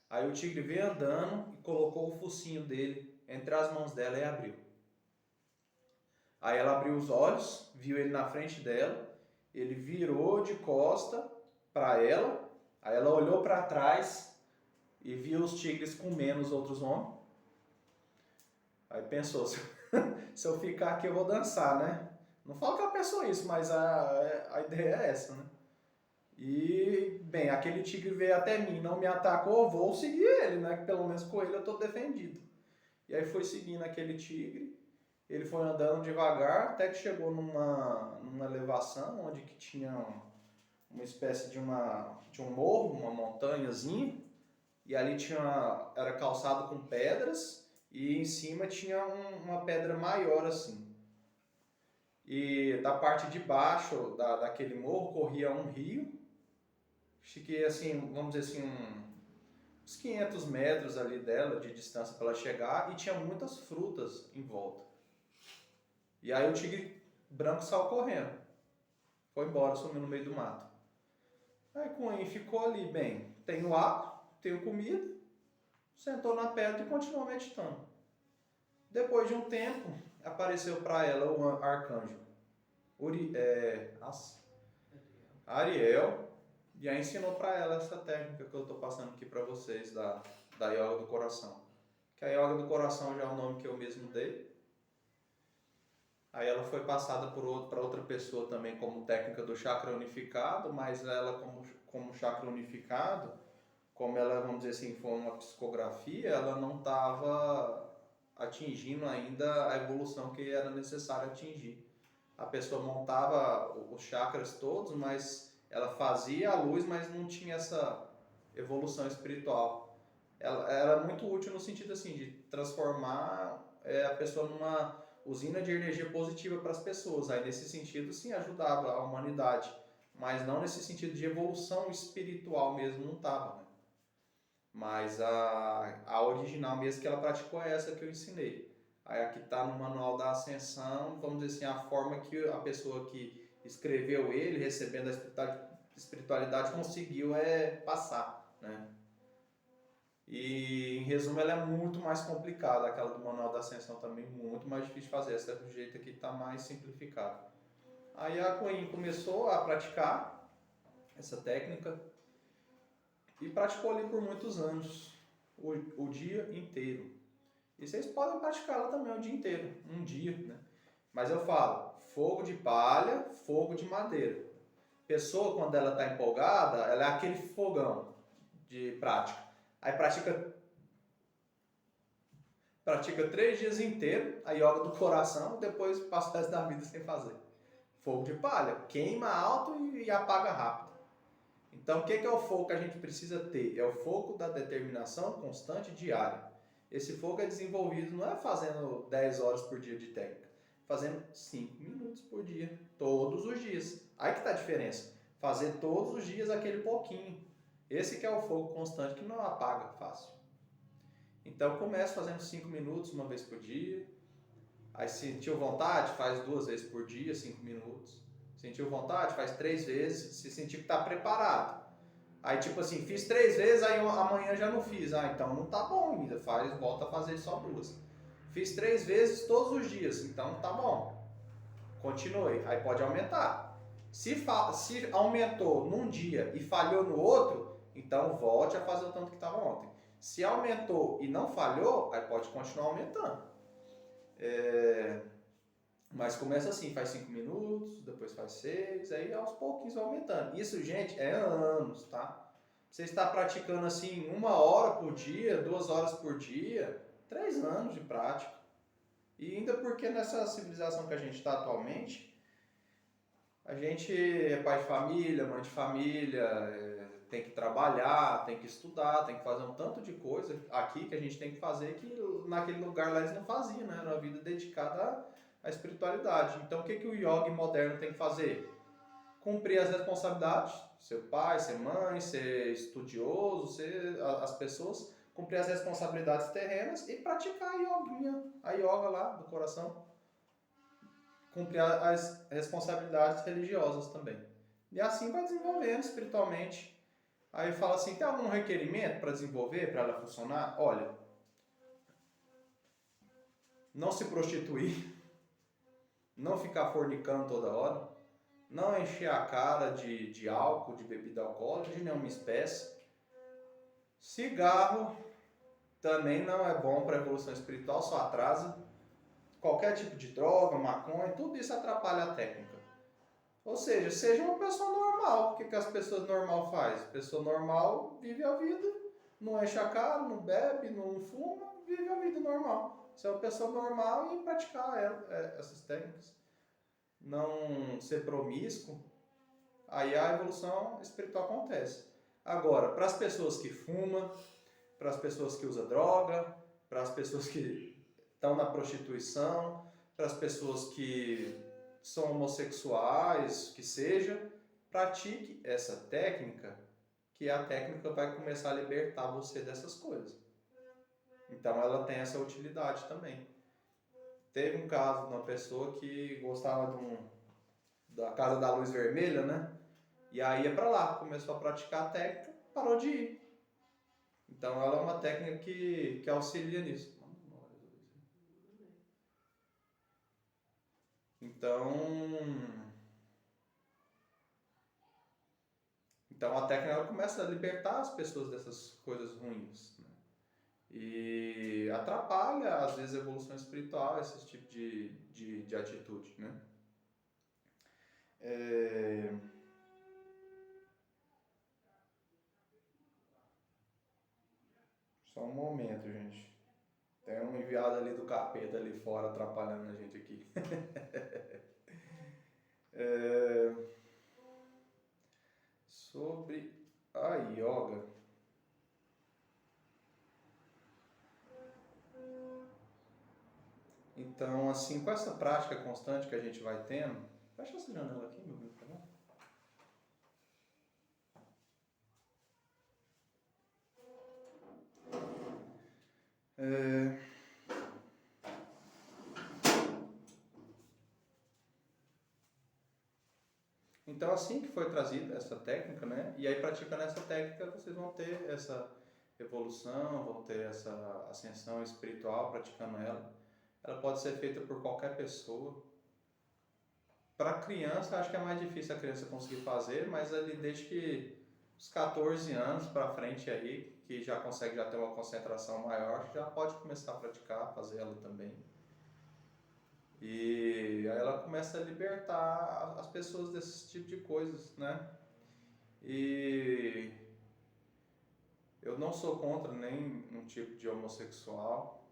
Aí o tigre veio andando e colocou o focinho dele entre as mãos dela e abriu. Aí ela abriu os olhos, viu ele na frente dela, ele virou de costa para ela, aí ela olhou para trás e viu os tigres comendo os outros homens. Aí pensou, se eu ficar aqui eu vou dançar, né? Não falo que ela pensou isso, mas a ideia é essa, né? E, bem, aquele tigre veio até mim, não me atacou, vou seguir ele, né? Que pelo menos com ele eu estou defendido. E aí foi seguindo aquele tigre, ele foi andando devagar, até que chegou numa elevação, onde que tinha uma espécie de um morro, uma montanhazinha, e ali era calçado com pedras, e em cima tinha uma pedra maior assim. E da parte de baixo daquele morro corria um rio, fiquei assim, vamos dizer assim, uns 500 metros ali dela, de distância para ela chegar, e tinha muitas frutas em volta. E aí o tigre branco saiu correndo, foi embora, sumiu no meio do mato. Aí Kuan ficou ali, bem, tenho água, tenho comida, sentou na pedra e continuou meditando. Depois de um tempo, apareceu para ela o arcanjo Ariel, e aí ensinou para ela essa técnica que eu estou passando aqui para vocês da Yoga do Coração. Que a Yoga do Coração já é o nome que eu mesmo dei. Aí ela foi passada para outra pessoa também como técnica do chakra unificado, mas ela como chakra unificado, como ela, vamos dizer assim, foi uma psicografia, ela não estava atingindo ainda a evolução que era necessário atingir. A pessoa montava os chakras todos, mas ela fazia a luz, mas não tinha essa evolução espiritual. Ela era muito útil no sentido assim, de transformar a pessoa numa usina de energia positiva para as pessoas. Aí nesse sentido, sim, ajudava a humanidade, mas não nesse sentido de evolução espiritual mesmo, não estava, né? Mas a original mesmo que ela praticou é essa que eu ensinei. Aí aqui está no Manual da Ascensão, vamos dizer assim, a forma que a pessoa que escreveu ele, recebendo a espiritualidade, conseguiu passar, né? E, em resumo, ela é muito mais complicada, aquela do Manual da Ascensão também, muito mais difícil de fazer. Essa do jeito aqui está mais simplificado. Aí a Coen começou a praticar essa técnica e praticou ali por muitos anos, o dia inteiro. E vocês podem praticá-la também o dia inteiro, um dia, né? Mas eu falo, fogo de palha, fogo de madeira. Pessoa, quando ela está empolgada, ela é aquele fogão de prática. Aí pratica 3 dias inteiros a yoga do coração, depois passa o resto da vida sem fazer. Fogo de palha, queima alto e apaga rápido. Então, o que é o fogo que a gente precisa ter? É o fogo da determinação constante diária. Esse fogo é desenvolvido não é fazendo 10 horas por dia de técnica, fazendo 5 minutos por dia, todos os dias. Aí que está a diferença. Fazer todos os dias aquele pouquinho. Esse que é o fogo constante que não apaga fácil. Então, comece fazendo 5 minutos uma vez por dia. Aí, se sentiu vontade, faz 2 vezes por dia, 5 minutos. Sentiu vontade, faz 3 vezes, se sentir que está preparado. Aí, tipo assim, fiz 3 vezes, aí amanhã já não fiz. Ah, então não tá bom ainda, volta a fazer só 2. Fiz 3 vezes todos os dias, então tá bom. Continue, aí pode aumentar. Se aumentou num dia e falhou no outro, então volte a fazer o tanto que estava ontem. Se aumentou e não falhou, aí pode continuar aumentando. Mas começa assim, faz 5 minutos, depois faz 6, aí aos pouquinhos vai aumentando. Isso, gente, é anos, tá? Você está praticando assim 1 hora por dia, 2 horas por dia, 3 anos de prática. E ainda porque nessa civilização que a gente está atualmente, a gente é pai de família, mãe de família, tem que trabalhar, tem que estudar, tem que fazer um tanto de coisa aqui que a gente tem que fazer que naquele lugar lá eles não faziam, né? Era uma vida dedicada à espiritualidade. Então o que o yogi moderno tem que fazer? Cumprir as responsabilidades, ser pai, ser mãe, ser estudioso, as pessoas, cumprir as responsabilidades terrenas e praticar a yoga lá do coração. Cumprir as responsabilidades religiosas também. E assim vai desenvolvendo espiritualmente. Aí fala assim, tem algum requerimento para desenvolver, para ela funcionar? Olha, não se prostituir, não ficar fornicando toda hora, não encher a cara de álcool, de bebida alcoólica, de nenhuma espécie. Cigarro também não é bom para a evolução espiritual, só atrasa. Qualquer tipo de droga, maconha, tudo isso atrapalha a técnica. Ou seja uma pessoa normal. O que as pessoas normal fazem? Pessoa normal vive a vida, não enche a cara, não bebe, não fuma, vive a vida normal. Ser uma pessoa normal e praticar essas técnicas. Não ser promíscuo, aí a evolução espiritual acontece. Agora, para as pessoas que fumam, para as pessoas que usam droga, para as pessoas que estão na prostituição, para as pessoas que são homossexuais, que seja, pratique essa técnica, que a técnica vai começar a libertar você dessas coisas. Então ela tem essa utilidade também. Teve um caso de uma pessoa que gostava da Casa da Luz Vermelha, né? E aí ia para lá, começou a praticar a técnica, parou de ir. Então ela é uma técnica que auxilia nisso. Então a técnica ela começa a libertar as pessoas dessas coisas ruins, né? E atrapalha às vezes a evolução espiritual, esse tipo de atitude, né? Só um momento, gente. Tem um enviado ali do capeta ali fora atrapalhando a gente aqui. Sobre a yoga. Então, assim, com essa prática constante que a gente vai tendo... Fecha essa janela aqui, meu amigo, tá bom? Então, assim que foi trazida essa técnica, né? E aí, praticando essa técnica, vocês vão ter essa evolução, vão ter essa ascensão espiritual praticando ela. Ela pode ser feita por qualquer pessoa. Para criança, acho que é mais difícil a criança conseguir fazer, mas ali desde que os 14 anos para frente aí, que já consegue já ter uma concentração maior, já pode começar a praticar, fazer ela também. E aí ela começa a libertar as pessoas desse tipo de coisas, né? E eu não sou contra nem um tipo de homossexual.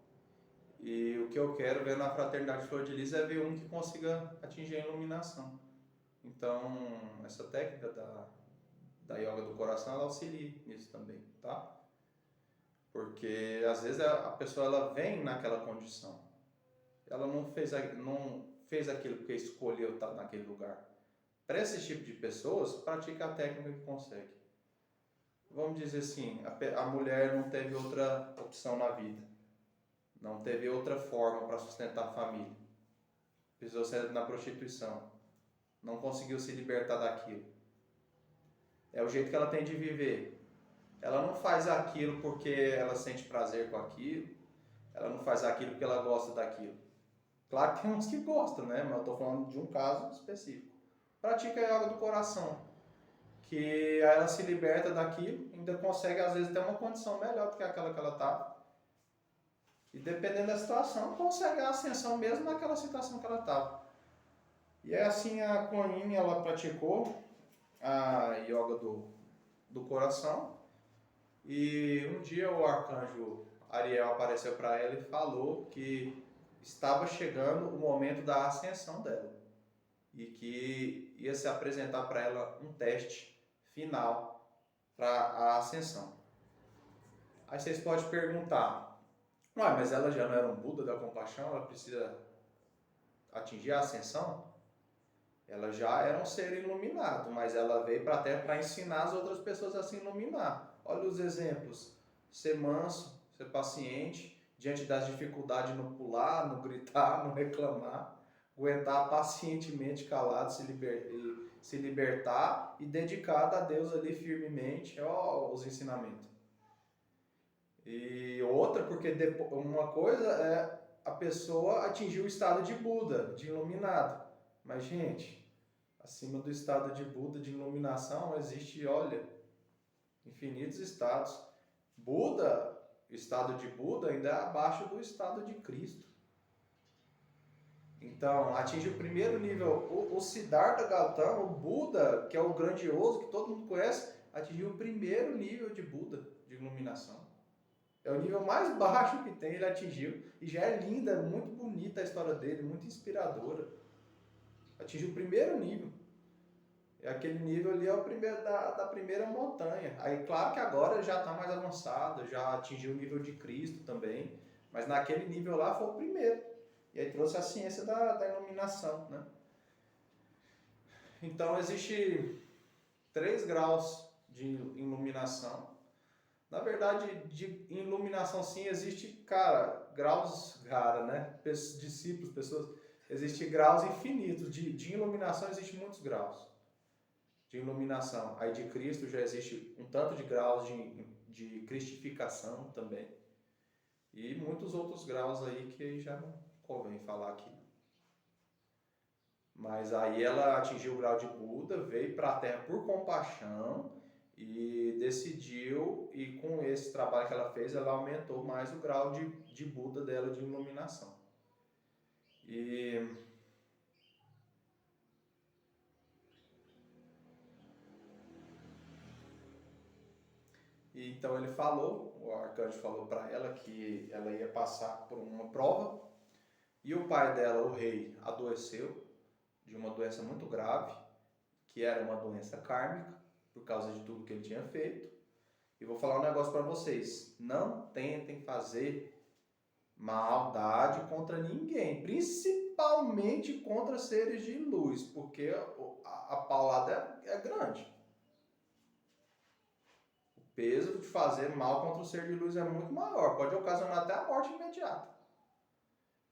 E o que eu quero ver na Fraternidade Flor de Lis é ver um que consiga atingir a iluminação. Então, essa técnica da yoga do coração, ela auxilia nisso também, tá? Porque às vezes a pessoa ela vem naquela condição. Ela não fez aquilo porque escolheu estar naquele lugar. Para esse tipo de pessoas, pratica a técnica que consegue. Vamos dizer assim, a mulher não teve outra opção na vida. Não teve outra forma para sustentar a família. Precisou ser na prostituição. Não conseguiu se libertar daquilo. É o jeito que ela tem de viver. Ela não faz aquilo porque ela sente prazer com aquilo. Ela não faz aquilo porque ela gosta daquilo. Claro que tem uns que gostam, né? Mas eu estou falando de um caso específico. Pratica a yoga do coração. Que aí ela se liberta daquilo, ainda consegue às vezes ter uma condição melhor do que aquela que ela estava. E dependendo da situação, consegue a ascensão mesmo naquela situação que ela estava. E é assim a Cloninha, ela praticou a yoga do coração. E um dia o arcanjo Ariel apareceu para ela e falou que estava chegando o momento da ascensão dela. E que ia se apresentar para ela um teste final para a ascensão. Aí vocês podem perguntar, mas ela já não era um Buda da compaixão, ela precisa atingir a ascensão? Ela já era um ser iluminado, mas ela veio para a Terra para ensinar as outras pessoas a se iluminar. Olha os exemplos, ser manso, ser paciente, diante das dificuldades, não pular, não gritar, não reclamar, aguentar pacientemente calado, se libertar e dedicado a Deus ali firmemente, os ensinamentos. E outra, porque uma coisa é a pessoa atingir o estado de Buda, de iluminado. Mas, gente, acima do estado de Buda, de iluminação, existe, olha, infinitos estados. Buda, o estado de Buda ainda é abaixo do estado de Cristo. Então, atinge o primeiro nível. O Siddhartha Gautama, o Buda, que é o grandioso, que todo mundo conhece, atingiu o primeiro nível de Buda, de iluminação. É o nível mais baixo que tem, ele atingiu. E já é linda, muito bonita a história dele, muito inspiradora. Atingiu o primeiro nível. E aquele nível ali é o primeiro da primeira montanha. Aí, claro que agora já está mais avançado, já atingiu o nível de Cristo também. Mas naquele nível lá foi o primeiro. E aí trouxe a ciência da iluminação, né? Então, existe 3 graus de iluminação. Na verdade, de iluminação sim, existe, graus, né? Discípulos, pessoas, existem graus infinitos. De iluminação existem muitos graus de iluminação. Aí de Cristo já existe um tanto de graus de cristificação também. E muitos outros graus aí que já não convém falar aqui. Mas aí ela atingiu o grau de Buda, veio para a Terra por compaixão e decidiu, e com esse trabalho que ela fez, ela aumentou mais o grau de Buda dela, de iluminação. E então ele falou, o arcanjo falou para ela que ela ia passar por uma prova, e o pai dela, o rei, adoeceu de uma doença muito grave, que era uma doença kármica, por causa de tudo que ele tinha feito. E vou falar um negócio para vocês, não tentem fazer maldade contra ninguém, principalmente contra seres de luz, porque a paulada é grande. O peso de fazer mal contra o ser de luz é muito maior, pode ocasionar até a morte imediata.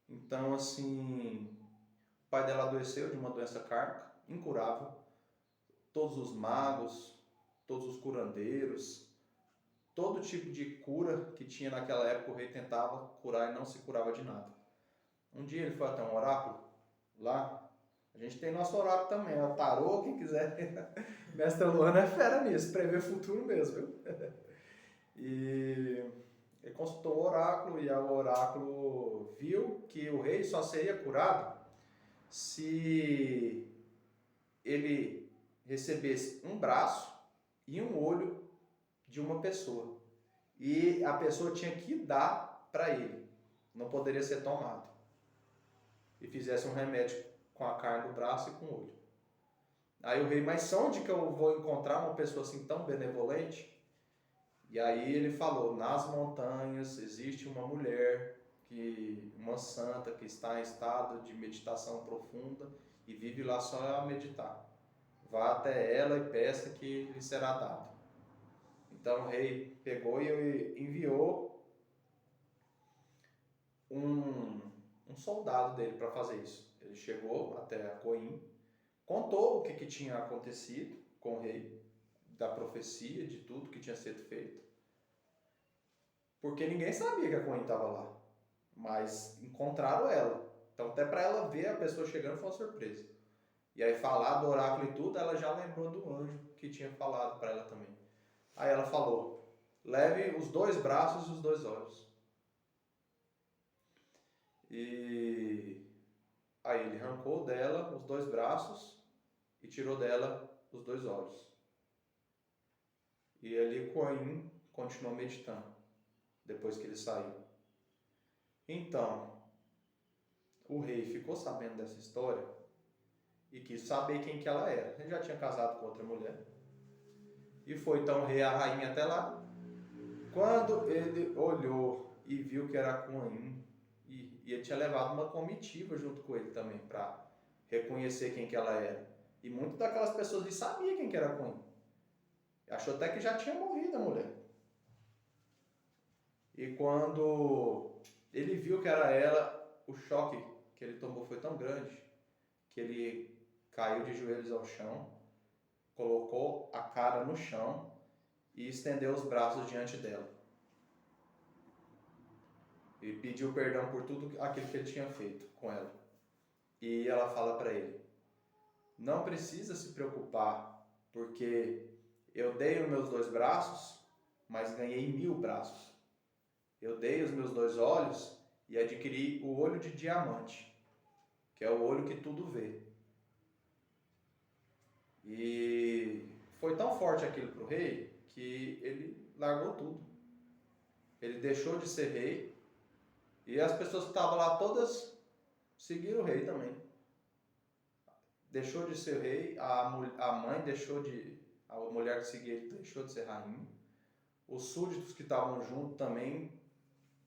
Então, assim, o pai dela adoeceu de uma doença kármica, incurável. todos os magos, todos os curandeiros, todo tipo de cura que tinha naquela época, o rei tentava curar e não se curava de nada. Um dia ele foi até um oráculo lá. A gente tem nosso oráculo também, o tarô, quem quiser. Mestre Luana é fera nisso, prevê o futuro mesmo, viu? E ele consultou o oráculo e o oráculo viu que o rei só seria curado se ele recebesse um braço e um olho de uma pessoa. E a pessoa tinha que dar para ele, não poderia ser tomado. E fizesse um remédio com a carne do braço e com o olho. Aí o rei, mas onde que eu vou encontrar uma pessoa assim tão benevolente? E aí ele falou, nas montanhas existe uma mulher, uma santa que está em estado de meditação profunda e vive lá só a meditar. Vá até ela e peça que lhe será dado. Então o rei pegou e enviou um soldado dele para fazer isso. Ele chegou até a Coim, contou o que tinha acontecido com o rei, da profecia, de tudo que tinha sido feito. Porque ninguém sabia que a Coim estava lá, mas encontraram ela. Então até para ela ver a pessoa chegando foi uma surpresa. E aí falar do oráculo e tudo, ela já lembrou do anjo que tinha falado para ela também. Aí ela falou, leve os 2 braços e os 2 olhos. E aí ele arrancou dela os 2 braços e tirou dela os 2 olhos. E ali Coim continuou meditando, depois que ele saiu. Então, o rei ficou sabendo dessa história e quis saber quem que ela era. Ele já tinha casado com outra mulher. E foi então o rei e a rainha até lá. Quando ele olhou e viu que era Coim, e ele tinha levado uma comitiva junto com ele também, para reconhecer quem que ela era. E muitas daquelas pessoas nem sabiam quem que era Coim. Achou até que já tinha morrido a mulher. E quando ele viu que era ela, o choque que ele tomou foi tão grande que ele caiu de joelhos ao chão, colocou a cara no chão e estendeu os braços diante dela. E pediu perdão por tudo aquilo que ele tinha feito com ela. E ela fala para ele, não precisa se preocupar, porque eu dei os meus 2 braços, mas ganhei 1000 braços. Eu dei os meus 2 olhos e adquiri o olho de diamante, que é o olho que tudo vê. E foi tão forte aquilo para o rei que ele largou tudo. Ele deixou de ser rei e as pessoas que estavam lá todas seguiram o rei também. Deixou de ser rei, a mãe deixou de... A mulher que seguia ele deixou de ser rainha. Os súditos que estavam junto também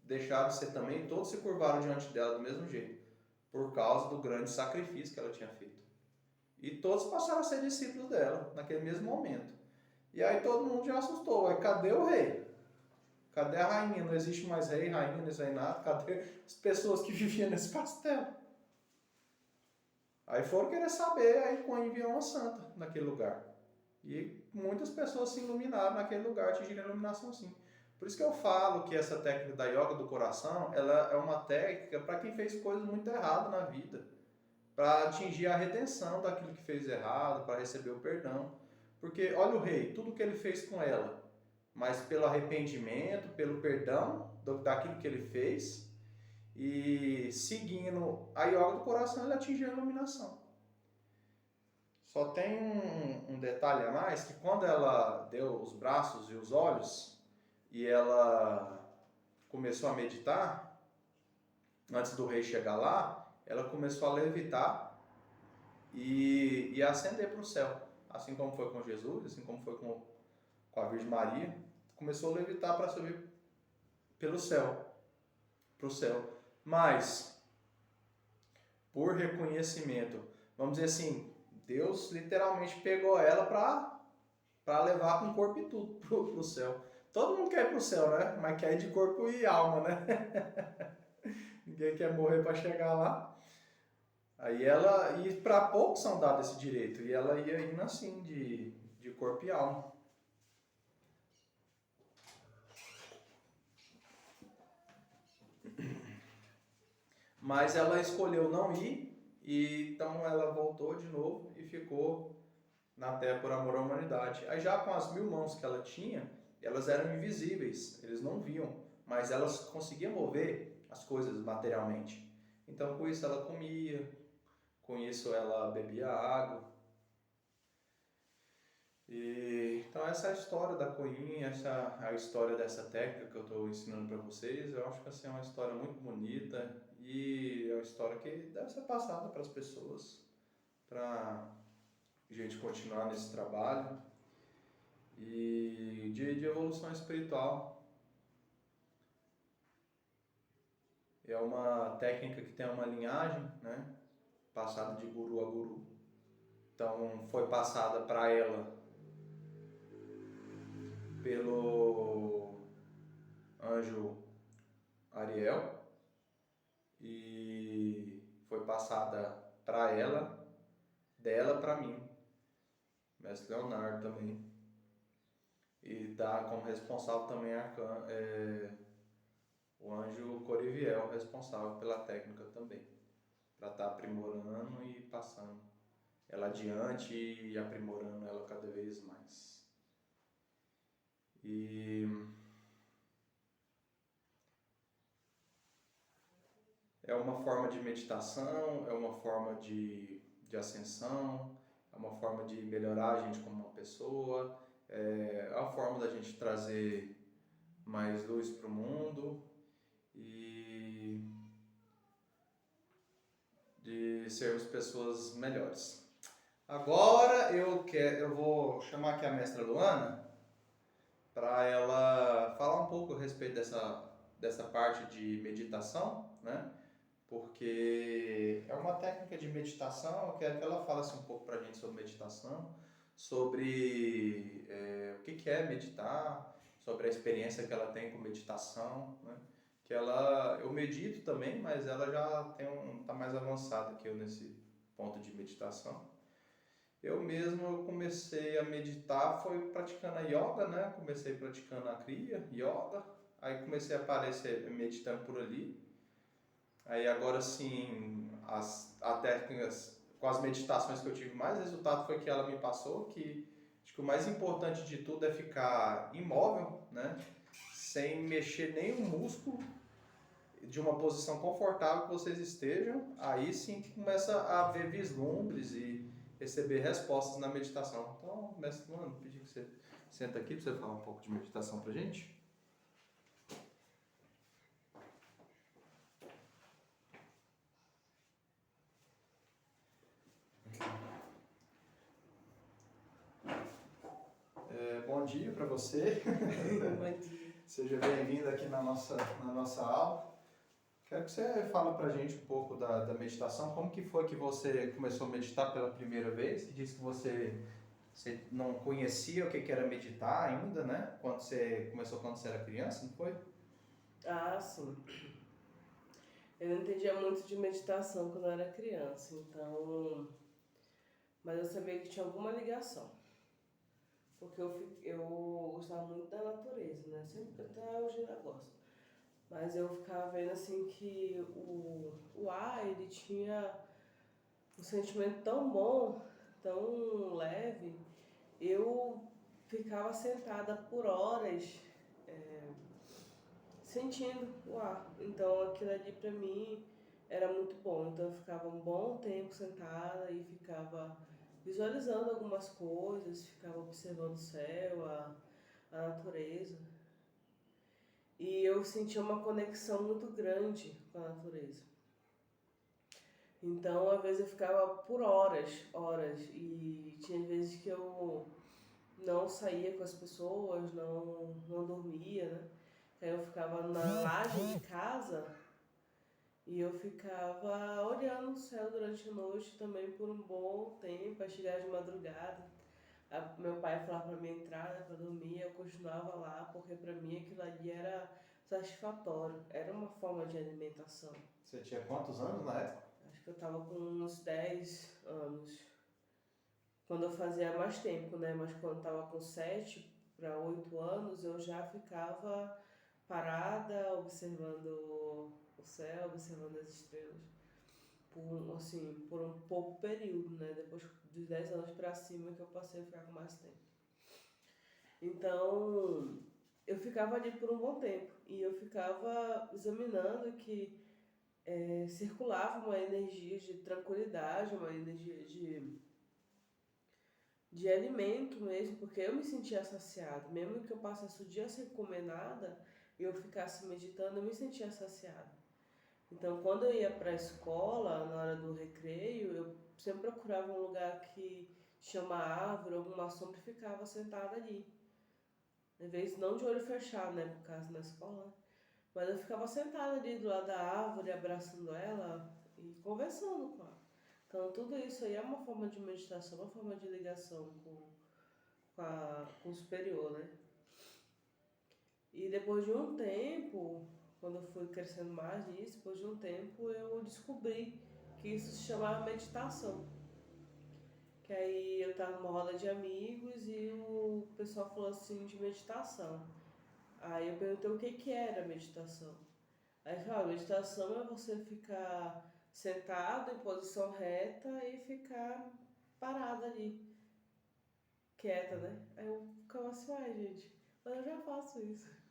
deixaram de ser também, todos se curvaram diante dela do mesmo jeito, por causa do grande sacrifício que ela tinha feito. E todos passaram a ser discípulos dela, naquele mesmo momento. E aí todo mundo já assustou, aí cadê o rei? Cadê a rainha? Não existe mais rei, rainha nesse reinado, cadê as pessoas que viviam nesse castelo? Aí foram querer saber, aí Coim enviou uma santa naquele lugar. E muitas pessoas se iluminaram naquele lugar, atingiram a iluminação sim. Por isso que eu falo que essa técnica da yoga do coração, ela é uma técnica para quem fez coisas muito erradas na vida, para atingir a redenção daquilo que fez errado, para receber o perdão. Porque olha o rei, tudo que ele fez com ela, mas pelo arrependimento, pelo perdão daquilo que ele fez, e seguindo a yoga do coração, ele atingiu a iluminação. Só tem um detalhe a mais, que quando ela deu os braços e os olhos, e ela começou a meditar, antes do rei chegar lá, ela começou a levitar e ascender para o céu. Assim como foi com Jesus, assim como foi com a Virgem Maria, começou a levitar para subir pelo céu, para o céu. Mas, por reconhecimento, vamos dizer assim, Deus literalmente pegou ela para levar com o corpo e tudo para o céu. Todo mundo quer ir para o céu, né? Mas quer ir de corpo e alma, né? Ninguém quer morrer para chegar lá. Aí ela, e para poucos são dados esse direito, e ela ia indo assim, de corpo e alma. Mas ela escolheu não ir, e então ela voltou de novo e ficou na Terra por amor à humanidade. Aí já com as 1000 mãos que ela tinha, elas eram invisíveis, eles não viam, mas elas conseguiam mover as coisas materialmente. Então com isso ela comia, com isso ela bebia água. Então essa é a história da coinha, essa é a história dessa técnica que eu estou ensinando para vocês. Eu acho que assim, é uma história muito bonita e é uma história que deve ser passada para as pessoas, para a gente continuar nesse trabalho e de evolução espiritual. É uma técnica que tem uma linhagem, né, passada de guru a guru. Então foi passada para ela pelo anjo Ariel e foi passada para ela, dela para mim, mestre Leonardo também. E dá como responsável também o anjo Coriviel, responsável pela técnica também, para estar aprimorando e passando ela adiante e aprimorando ela cada vez mais. E é uma forma de meditação, é uma forma de ascensão, é uma forma de melhorar a gente como uma pessoa, é a forma da gente trazer mais luz para o mundo e de sermos pessoas melhores. Agora eu vou chamar aqui a mestra Luana para ela falar um pouco a respeito dessa parte de meditação, né? Porque é uma técnica de meditação. Eu quero que ela fale um pouco para a gente sobre meditação, sobre o que é meditar, sobre a experiência que ela tem com meditação, né? Que eu medito também, mas ela já tá mais avançada que eu nesse ponto de meditação. Eu comecei a meditar, foi praticando a yoga, né? Comecei praticando a Kriya Yoga, aí comecei a aparecer meditando por ali. Aí agora sim, as técnicas, com as meditações que eu tive mais resultado foi que ela me passou, que acho que o mais importante de tudo é ficar imóvel, né? Sem mexer nenhum músculo, de uma posição confortável que vocês estejam, aí sim que começa a ver vislumbres e receber respostas na meditação. Então, mestre Luano, pedi que você senta aqui para você falar um pouco de meditação pra gente. Bom dia para você. Bom dia. Seja bem-vindo aqui na nossa aula. Quero que você fale para a gente um pouco da meditação. Como que foi que você começou a meditar pela primeira vez? Você disse que você não conhecia o que era meditar ainda, né? Quando você era criança, não foi? Ah, sim. Eu não entendia muito de meditação quando eu era criança, então. Mas eu sabia que tinha alguma ligação. Porque eu gostava muito da natureza, né? Sempre, até hoje ainda gosto. Mas eu ficava vendo assim que o ar, ele tinha um sentimento tão bom, tão leve. Eu ficava sentada por horas sentindo o ar. Então aquilo ali pra mim era muito bom. Então eu ficava um bom tempo sentada e ficava visualizando algumas coisas, ficava observando o céu, a natureza. E eu sentia uma conexão muito grande com a natureza. Então, às vezes eu ficava por horas, e tinha vezes que eu não saía com as pessoas, não dormia, né? Aí eu ficava na laje de casa e eu ficava olhando o céu durante a noite também por um bom tempo, a chegar de madrugada. Meu pai falava para mim entrar, né, para dormir, eu continuava lá, porque para mim aquilo ali era satisfatório, era uma forma de alimentação. Você tinha quantos anos na época? Acho que eu tava com uns 10 anos. Quando eu fazia mais tempo, né? Mas quando eu tava com 7 para 8 anos, eu já ficava parada, observando o céu, observando as estrelas. Por um pouco período, né? Depois dos 10 anos para cima que eu passei a ficar com mais tempo. Então, eu ficava ali por um bom tempo e eu ficava examinando que circulava uma energia de tranquilidade, uma energia de alimento mesmo, porque eu me sentia saciado. Mesmo que eu passasse o dia sem comer nada e eu ficasse meditando, eu me sentia saciado. Então, quando eu ia para a escola, na hora do recreio, eu sempre procurava um lugar que tinha uma árvore, alguma sombra e ficava sentada ali. Às vezes não de olho fechado, né, por causa da escola, né? Mas eu ficava sentada ali do lado da árvore, abraçando ela e conversando com ela. Então, tudo isso aí é uma forma de meditação, uma forma de ligação com o superior, né? E depois de um tempo, quando eu fui crescendo mais nisso, depois de um tempo eu descobri que isso se chamava meditação. Que aí eu estava numa roda de amigos e o pessoal falou assim de meditação. Aí eu perguntei o que que era meditação. Aí ele falou, meditação é você ficar sentado em posição reta e ficar parado ali, quieta, né? Aí eu ficava assim, ai gente, mas eu já faço isso.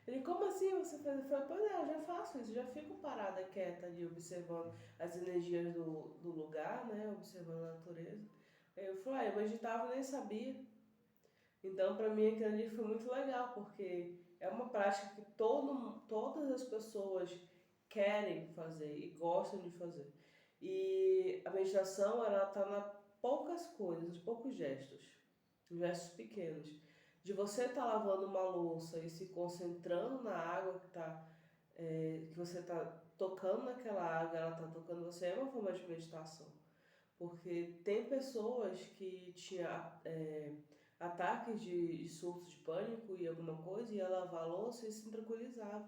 Ele, como assim você faz? Eu falei, pois é, eu já faço isso, já fico parada, quieta ali, observando as energias do lugar, né? Observando a natureza. Aí eu falei, eu meditava e nem sabia. Então, para mim, aquilo ali foi muito legal, porque é uma prática que todas as pessoas querem fazer e gostam de fazer. E a meditação, ela está nas poucas coisas, nos poucos gestos, gestos pequenos. De você estar lavando uma louça e se concentrando na água que você está tocando naquela água, ela está tocando você, é uma forma de meditação. Porque tem pessoas que tinham ataques de surtos de pânico e alguma coisa, e ia lavar a louça e se tranquilizava.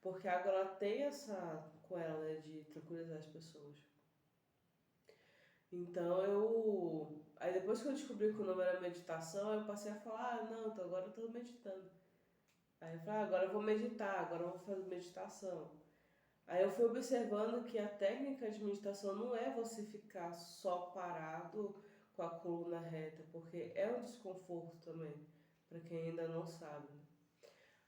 Porque a água ela tem essa com ela, né, de tranquilizar as pessoas. Então eu. Aí depois que eu descobri que o nome era meditação, eu passei a falar, ah, não, então agora eu estou meditando. Aí eu falei, ah, agora eu vou meditar, agora eu vou fazer meditação. Aí eu fui observando que a técnica de meditação não é você ficar só parado com a coluna reta, porque é um desconforto também, para quem ainda não sabe.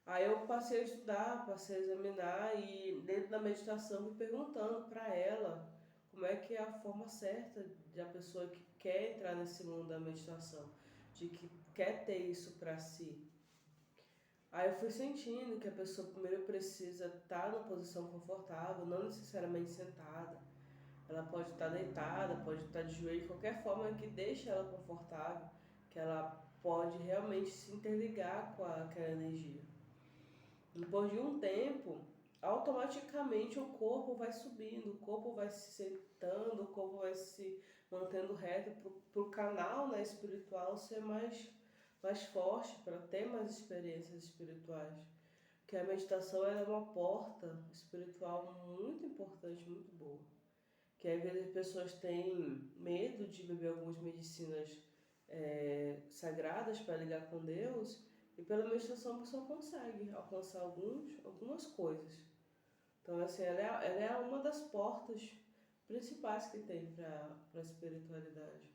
Aí eu passei a estudar, passei a examinar e dentro da meditação fui perguntando para ela como é que é a forma certa de a pessoa que quer entrar nesse mundo da meditação, de que quer ter isso para si. Aí eu fui sentindo que a pessoa primeiro precisa estar numa posição confortável, não necessariamente sentada. Ela pode estar deitada, pode estar de joelho, de qualquer forma que deixe ela confortável, que ela pode realmente se interligar com aquela energia. Depois de um tempo, automaticamente o corpo vai subindo, o corpo vai se sentando, o corpo vai se mantendo reto para o canal, né, espiritual ser mais forte, para ter mais experiências espirituais. Porque a meditação é uma porta espiritual muito importante, muito boa. Que às vezes as pessoas têm medo de beber algumas medicinas sagradas para ligar com Deus, e pela meditação a pessoa consegue alcançar algumas coisas. Então, assim, ela é uma das portas principais que tem para a espiritualidade.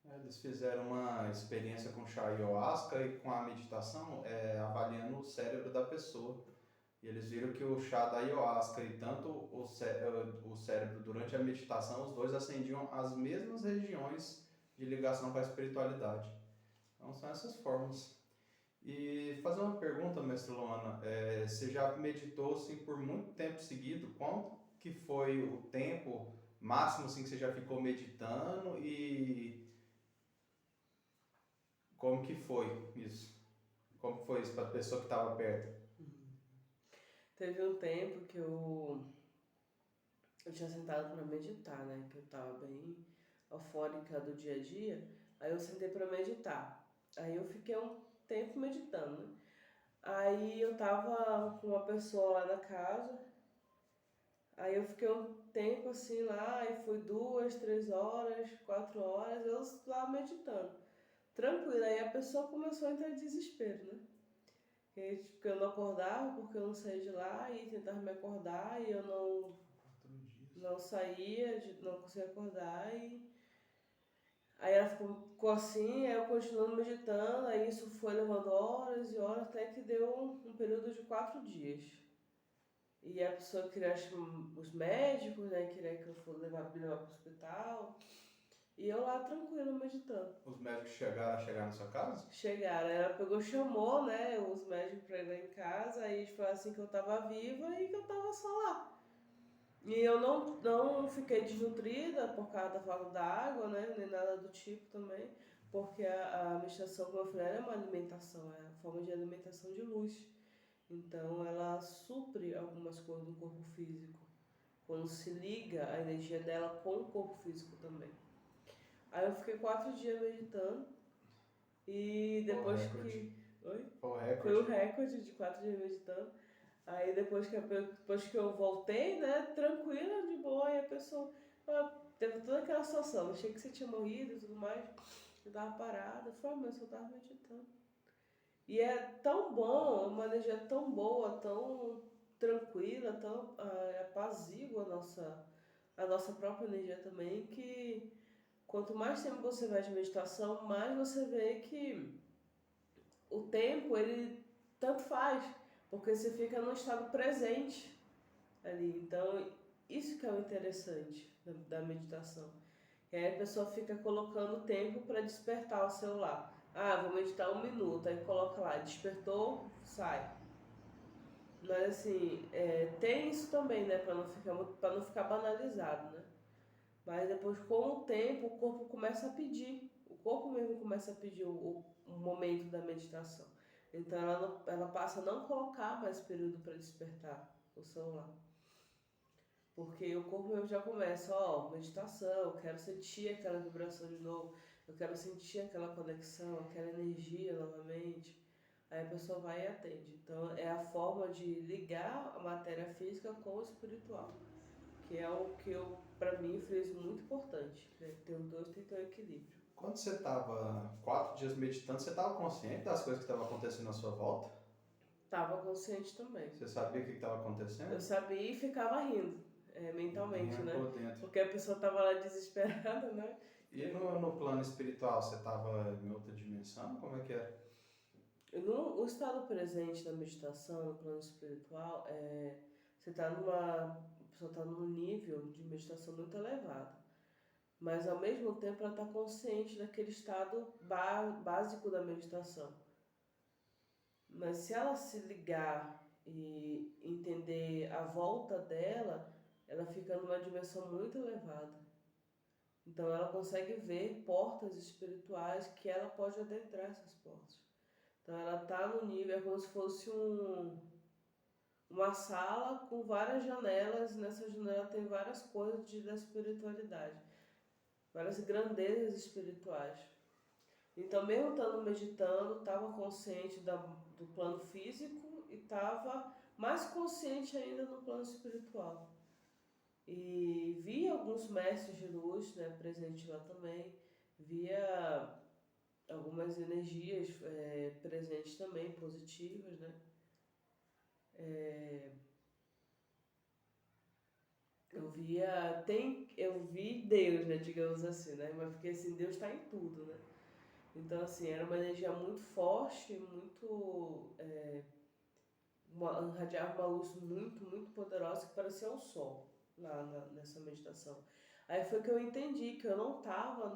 Eles fizeram uma experiência com chá ayahuasca e com a meditação, avaliando o cérebro da pessoa. E eles viram que o chá da ayahuasca e tanto o cérebro durante a meditação, os dois acendiam as mesmas regiões de ligação com a espiritualidade. Então são essas formas. E fazer uma pergunta, mestre Luana, você já meditou assim, por muito tempo seguido? Quanto que foi o tempo máximo assim, que você já ficou meditando e como que foi isso? Como que foi isso para a pessoa que estava perto? Teve um tempo que eu tinha sentado para meditar, né? Que eu estava bem eufórica do dia a dia. Aí eu sentei para meditar. Aí eu fiquei um tempo meditando, né? Aí eu tava com uma pessoa lá na casa. Aí eu fiquei tempo assim lá, e foi 2, 3 horas, 4 horas, eu lá meditando. Tranquila, aí a pessoa começou a entrar em desespero, né? Porque eu não acordava, porque eu não saía de lá, e tentava me acordar, e eu não saía, não conseguia acordar, e aí ela ficou assim, aí eu continuando meditando, aí isso foi levando horas e horas, até que deu um período de 4 dias. E a pessoa queria, os médicos, né, queria que eu fosse levar para o hospital, e eu lá tranquilo meditando. Os médicos chegaram na sua casa? Chegaram, ela pegou, chamou, né, os médicos para ir lá em casa, aí eles falaram assim que eu tava viva e que eu tava só lá. E eu não fiquei desnutrida por causa da falta da água, né? Nem nada do tipo também. Porque a meditação, como eu falei, ela é uma alimentação, é uma forma de alimentação de luz. Então ela supre algumas coisas no corpo físico. Quando se liga a energia dela com o corpo físico também. Aí eu fiquei 4 dias meditando. E depois que. Oi? Foi o recorde de 4 dias meditando. Aí depois que eu voltei, né, tranquila, de boa, e a pessoa teve toda aquela situação. Achei que você tinha morrido e tudo mais. Eu tava parada, eu falei, mas eu tava meditando. E é tão bom, uma energia tão boa, tão tranquila, tão apazigua a nossa própria energia também, que quanto mais tempo você vai de meditação, mais você vê que o tempo, ele tanto faz, porque você fica num estado presente ali. Então, isso que é o interessante da meditação. E aí a pessoa fica colocando tempo para despertar o celular. Ah, vou meditar 1 minuto, aí coloca lá, despertou, sai. Mas assim, tem isso também, né, para não ficar banalizado, né? Mas depois, com o tempo, o corpo começa a pedir. O corpo mesmo começa a pedir o momento da meditação. Então ela passa a não colocar mais período para despertar o celular. Porque o corpo mesmo já começa, meditação, eu quero sentir aquela vibração de novo, eu quero sentir aquela conexão, aquela energia novamente. Aí a pessoa vai e atende. Então é a forma de ligar a matéria física com o espiritual, que é o que para mim, fez muito importante. Né? Ter os dois tem que ter um equilíbrio. Quando você estava 4 dias meditando, você estava consciente das coisas que estavam acontecendo à sua volta? Tava consciente também. Você sabia o que estava acontecendo? Eu sabia e ficava rindo, mentalmente, Bem né? por dentro. Porque a pessoa tava lá desesperada, né? E no plano espiritual, você estava em outra dimensão? Como é que era? O estado presente da meditação, no plano espiritual, você tá a pessoa está num nível de meditação muito elevado. Mas ao mesmo tempo ela está consciente daquele estado básico da meditação. Mas se ela se ligar e entender a volta dela, ela fica numa dimensão muito elevada. Então ela consegue ver portas espirituais que ela pode adentrar essas portas. Então ela está no nível, é como se fosse uma sala com várias janelas, nessa janela tem várias coisas da espiritualidade, várias grandezas espirituais. Então, mesmo estando meditando, estava consciente do plano físico e estava mais consciente ainda no plano espiritual. E via alguns mestres de luz, né, presentes lá também, via algumas energias presentes também, positivas, né. Eu vi Deus, né, digamos assim, né, mas porque assim, Deus está em tudo, né. Então, assim, era uma energia muito forte, irradiava uma luz muito, muito poderosa que parecia um sol lá nessa meditação. Aí foi que eu entendi que eu não estava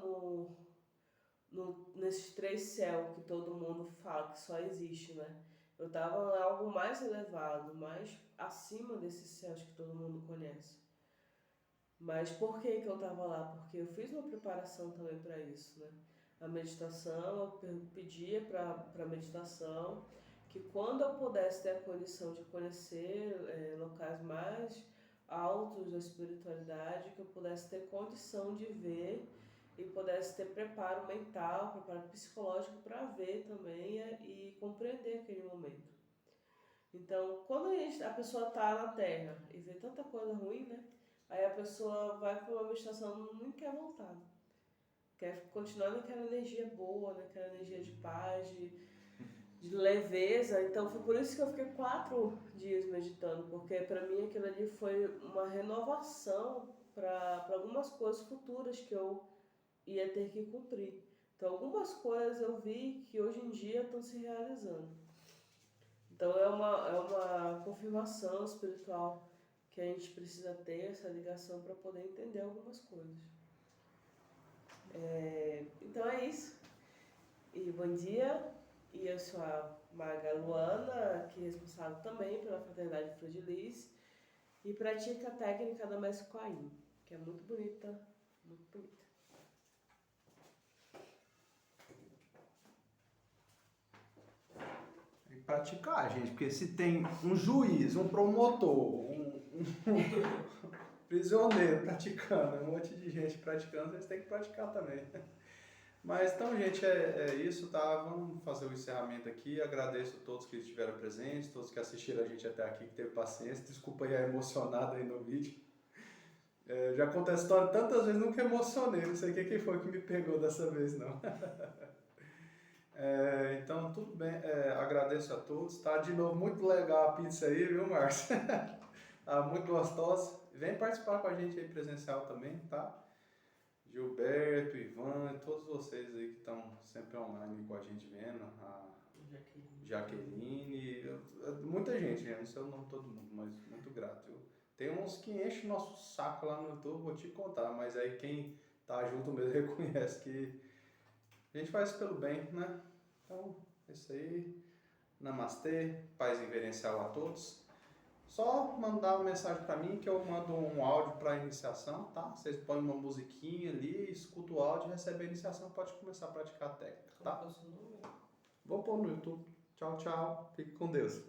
nesses 3 céus que todo mundo fala que só existe, né? Eu estava em algo mais elevado, mais acima desses céus que todo mundo conhece. Mas por que eu estava lá? Porque eu fiz uma preparação também para isso, né? A meditação, eu pedia para a meditação que quando eu pudesse ter a condição de conhecer locais mais altos da espiritualidade, que eu pudesse ter condição de ver e pudesse ter preparo mental, preparo psicológico para ver também e compreender aquele momento. Então, quando a pessoa está na Terra e vê tanta coisa ruim, né? Aí a pessoa vai para uma meditação e não quer voltar. Quer continuar naquela energia boa, naquela energia de paz, de leveza. Então foi por isso que eu fiquei 4 dias meditando, porque para mim aquilo ali foi uma renovação para algumas coisas futuras que eu ia ter que cumprir. Então algumas coisas eu vi que hoje em dia estão se realizando. Então é uma confirmação espiritual que a gente precisa ter essa ligação para poder entender algumas coisas. Então é isso. E bom dia. E eu sou a Maga Luana, que é responsável também pela Fraternidade Flor de Lis, e pratica a técnica da Mestre Quain, que é muito bonita, muito bonita. E praticar, gente, porque se tem um juiz, um promotor, um prisioneiro praticando, um monte de gente praticando, vocês têm que praticar também. Mas então, gente, é isso, tá? Vamos fazer o encerramento aqui. Agradeço a todos que estiveram presentes, todos que assistiram a gente até aqui, que teve paciência. Desculpa aí a emocionada aí no vídeo. Já contei a história tantas vezes, nunca emocionei. Não sei quem foi que me pegou dessa vez, não. Então, tudo bem. Agradeço a todos. Tá de novo muito legal a pizza aí, viu, Marcos? Tá muito gostosa. Vem participar com a gente aí presencial também, tá? Gilberto, Ivan, todos vocês aí que estão sempre online com a gente vendo, a Jaqueline, muita gente, não sei o nome de todo mundo, mas muito grato. Tem uns que enchem nosso saco lá no YouTube, vou te contar, mas aí quem tá junto mesmo reconhece que a gente faz pelo bem, né? Então, é isso aí. Namastê, paz inverencial a todos. Só mandar uma mensagem para mim que eu mando um áudio para iniciação, tá? Vocês põem uma musiquinha ali, escuta o áudio, recebe a iniciação, pode começar a praticar a técnica, tá? Vou pôr no YouTube. Tchau, tchau. Fique com Deus.